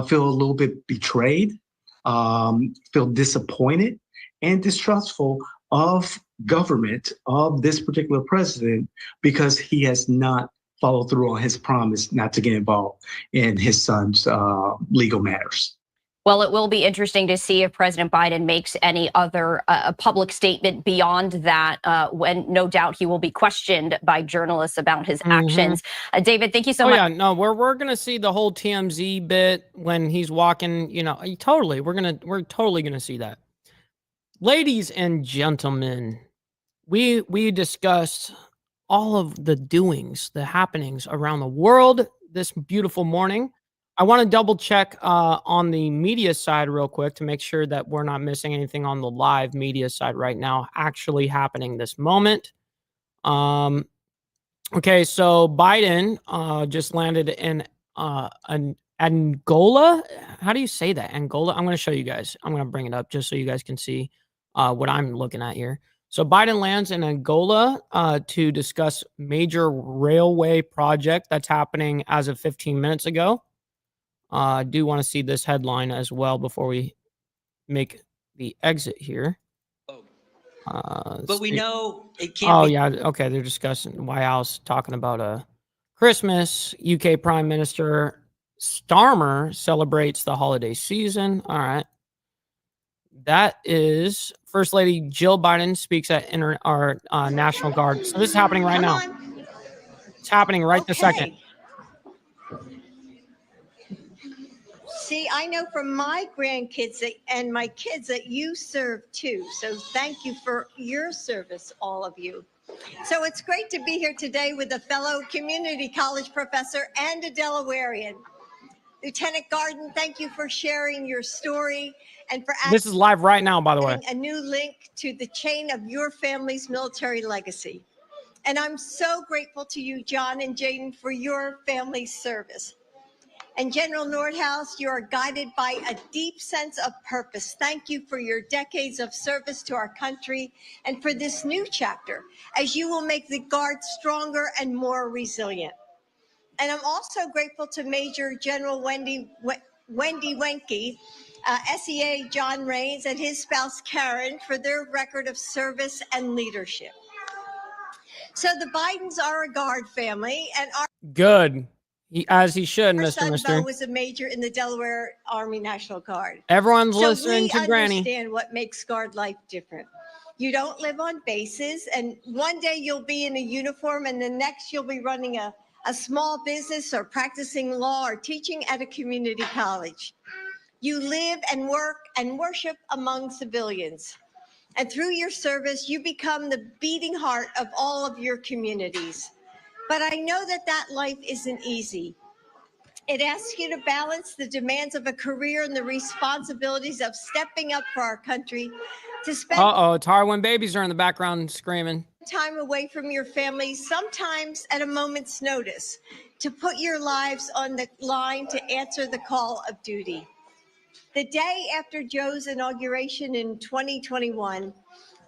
feel a little bit betrayed, feel disappointed and distrustful of government, of this particular president, because he has not followed through on his promise not to get involved in his son's legal matters. Well, it will be interesting to see if President Biden makes any other public statement beyond that, when no doubt he will be questioned by journalists about his actions. David, thank you so much. Yeah, no, we're gonna see the whole TMZ bit when he's walking. You know, totally. We're totally gonna see that. Ladies and gentlemen, we discussed all of the doings, the happenings around the world this beautiful morning. I want to double check on the media side real quick to make sure that we're not missing anything on the live media side right now actually happening this moment. Okay, so Biden just landed in Angola. How do you say that? Angola? I'm going to show you guys. I'm going to bring it up just so you guys can see what I'm looking at here. So Biden lands in Angola to discuss major railway project that's happening as of 15 minutes ago. I do want to see this headline as well before we make the exit here. But we know it can't. Oh, yeah. Okay. They're discussing White House talking about Christmas. UK Prime Minister Starmer celebrates the holiday season. All right. That is First Lady Jill Biden speaks at our National Guard. So this is happening right now. It's happening right this second. See, I know from my grandkids and my kids that you serve too. So thank you for your service, all of you. So it's great to be here today with a fellow community college professor and a Delawarean. Lieutenant Garden, thank you for sharing your story and for this is live right now, by the way. A new link to the chain of your family's military legacy. And I'm so grateful to you, John and Jaden, for your family's service. And General Nordhaus, you are guided by a deep sense of purpose. Thank you for your decades of service to our country and for this new chapter, as you will make the Guard stronger and more resilient. And I'm also grateful to Major General Wendy Wenke, SEA John Raines, and his spouse Karen for their record of service and leadership. So the Bidens are a Guard family, and our good. As he should, Our Mr. son Mister. Bo was a major in the Delaware Army National Guard. Everyone's So listening to we Granny. understand what makes Guard life different. You don't live on bases, and one day you'll be in a uniform, and the next you'll be running a small business or practicing law or teaching at a community college. You live and work and worship among civilians. And through your service, you become the beating heart of all of your communities. But I know that that life isn't easy. It asks you to balance the demands of a career and the responsibilities of stepping up for our country, to spend It's hard when babies are in the background screaming. time away from your family, sometimes at a moment's notice, to put your lives on the line to answer the call of duty. The day after Joe's inauguration in 2021,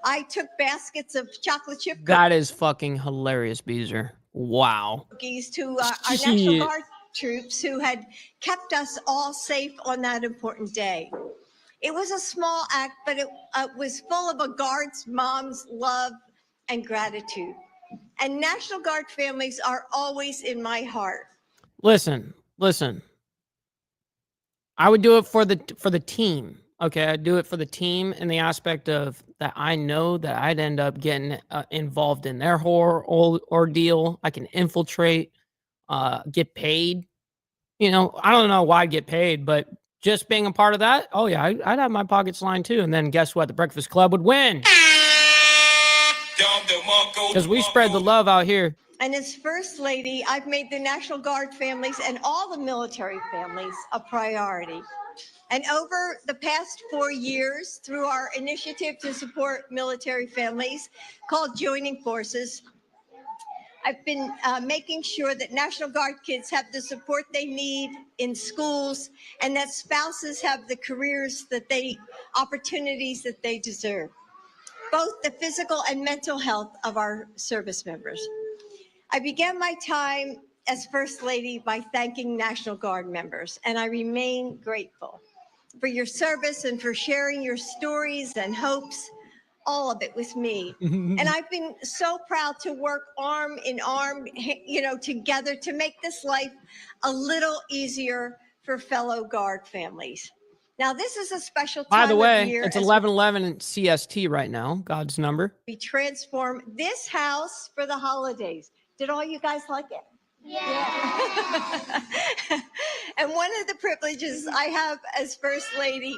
I took baskets of chocolate chip That is fucking hilarious, Beezer. Wow. cookies to our National Guard troops who had kept us all safe on that important day. It was a small act, but it was full of a Guard's mom's love and gratitude. And National Guard families are always in my heart. Listen. I would do it for the team. Okay, I'd do it for the team in the aspect of that I know that I'd end up getting involved in their ordeal. I can infiltrate, get paid. You know, I don't know why I'd get paid, but just being a part of that, oh yeah, I'd have my pockets lined too. And then guess what? The Breakfast Club would win. Because we spread the love out here. And as First Lady, I've made the National Guard families and all the military families a priority. And over the past 4 years, through our initiative to support military families called Joining Forces, I've been making sure that National Guard kids have the support they need in schools and that spouses have the careers that opportunities that they deserve, both the physical and mental health of our service members. I began my time as First Lady by thanking National Guard members, and I remain grateful for your service and for sharing your stories and hopes, all of it with me. And I've been so proud to work arm in arm, together to make this life a little easier for fellow Guard families. Now, this is a special time By the way, of year. it's 11:11 CST right now, God's number. We transform this house for the holidays. Did all you guys like it? Yeah. And one of the privileges I have as First Lady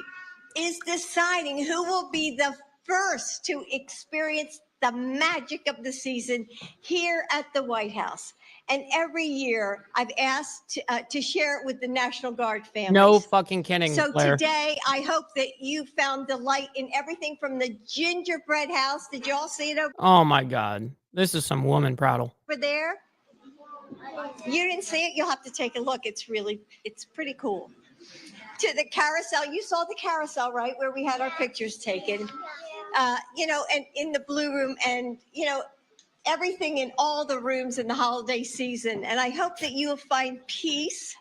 is deciding who will be the first to experience the magic of the season here at the White House. And every year I've asked to share it with the National Guard families. No fucking kidding, So Blair. today I hope that you found delight in everything from the gingerbread house. Did you all see it Oh my God. This is some woman prattle. over there? You didn't see it? You'll have to take a look. It's pretty cool. To the carousel. You saw the carousel, right? Where we had our pictures taken. And in the blue room and, everything in all the rooms in the holiday season. And I hope that you will find peace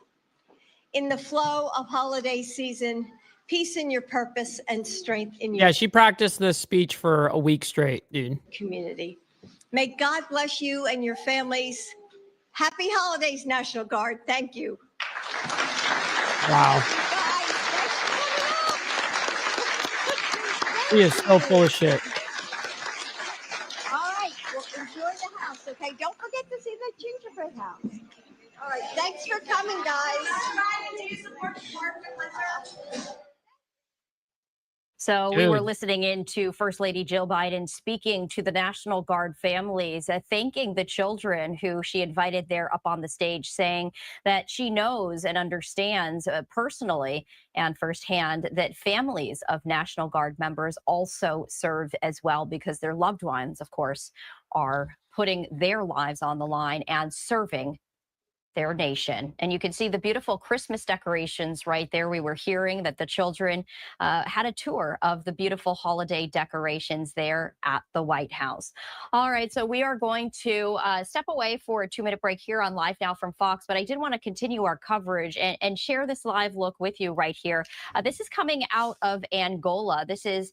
in the flow of holiday season, peace in your purpose and strength in your She practiced this speech for a week straight, dude. community. May God bless you and your families. Happy holidays, National Guard. Thank you. Wow. He is so full of shit. All right, well, enjoy the house, okay? Don't forget to see the gingerbread house. All right, thanks for coming, guys. So we were Dude. listening in to First Lady Jill Biden speaking to the National Guard families, thanking the children who she invited there up on the stage, saying that she knows and understands personally and firsthand that families of National Guard members also serve as well because their loved ones, of course, are putting their lives on the line and serving their nation. And you can see the beautiful Christmas decorations right there. We were hearing that the children had a tour of the beautiful holiday decorations there at the White House. All right, so we are going to step away for a 2-minute break here on Live Now from Fox, but I did want to continue our coverage and share this live look with you right here. This is coming out of Angola. This is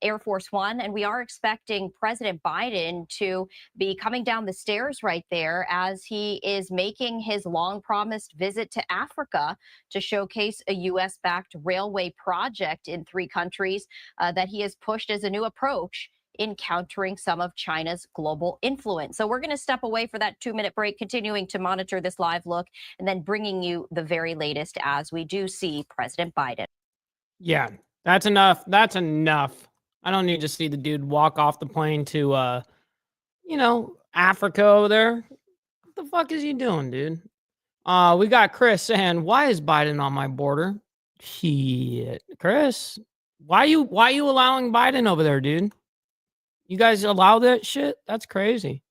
Air Force One, and we are expecting President Biden to be coming down the stairs right there as he is making his long-promised visit to Africa to showcase a U.S.-backed railway project in 3 countries that he has pushed as a new approach in countering some of China's global influence. So we're going to step away for that 2-minute break, continuing to monitor this live look and then bringing you the very latest as we do see President Biden. Yeah, that's enough. That's enough. I don't need to see the dude walk off the plane to, Africa over there. What the fuck is he doing, dude? We got Chris saying, "Why is Biden on my border?" Shit, Chris, why you allowing Biden over there, dude? You guys allow that shit? That's crazy.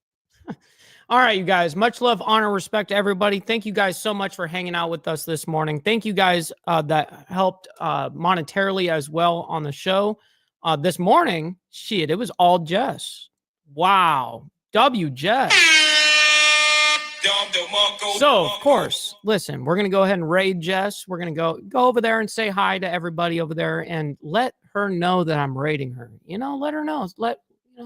All right, you guys. Much love, honor, respect to everybody. Thank you guys so much for hanging out with us this morning. Thank you guys that helped monetarily as well on the show. This morning, shit, it was all Jess. Wow. W Jess. So, of course, listen, we're going to go ahead and raid Jess. We're going to go over there and say hi to everybody over there and let her know that I'm raiding her. Let her know.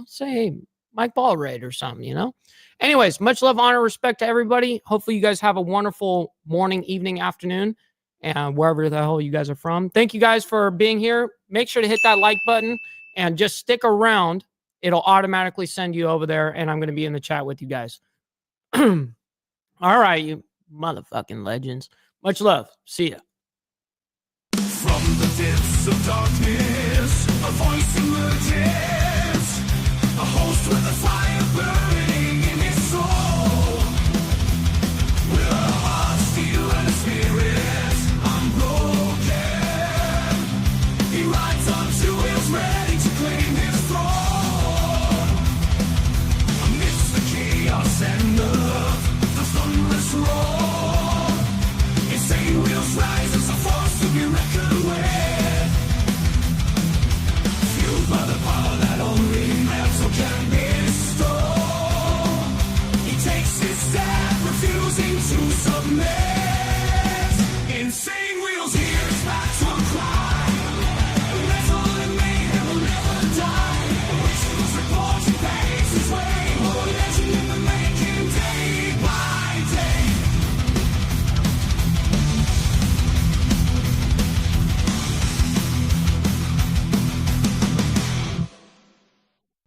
Say, hey, Mike Ball raid or something, Anyways, much love, honor, respect to everybody. Hopefully you guys have a wonderful morning, evening, afternoon, and wherever the hell you guys are from. Thank you guys for being here. Make sure to hit that like button and just stick around. It'll automatically send you over there, and I'm going to be in the chat with you guys. All right, you motherfucking legends. Much love. See ya. From the depths of darkness, a voice emerges. A Ghost with a fire burning in his soul. With a heart steel and a spirit unbroken, he rides on two wheels ready to claim his throne. Amidst the chaos and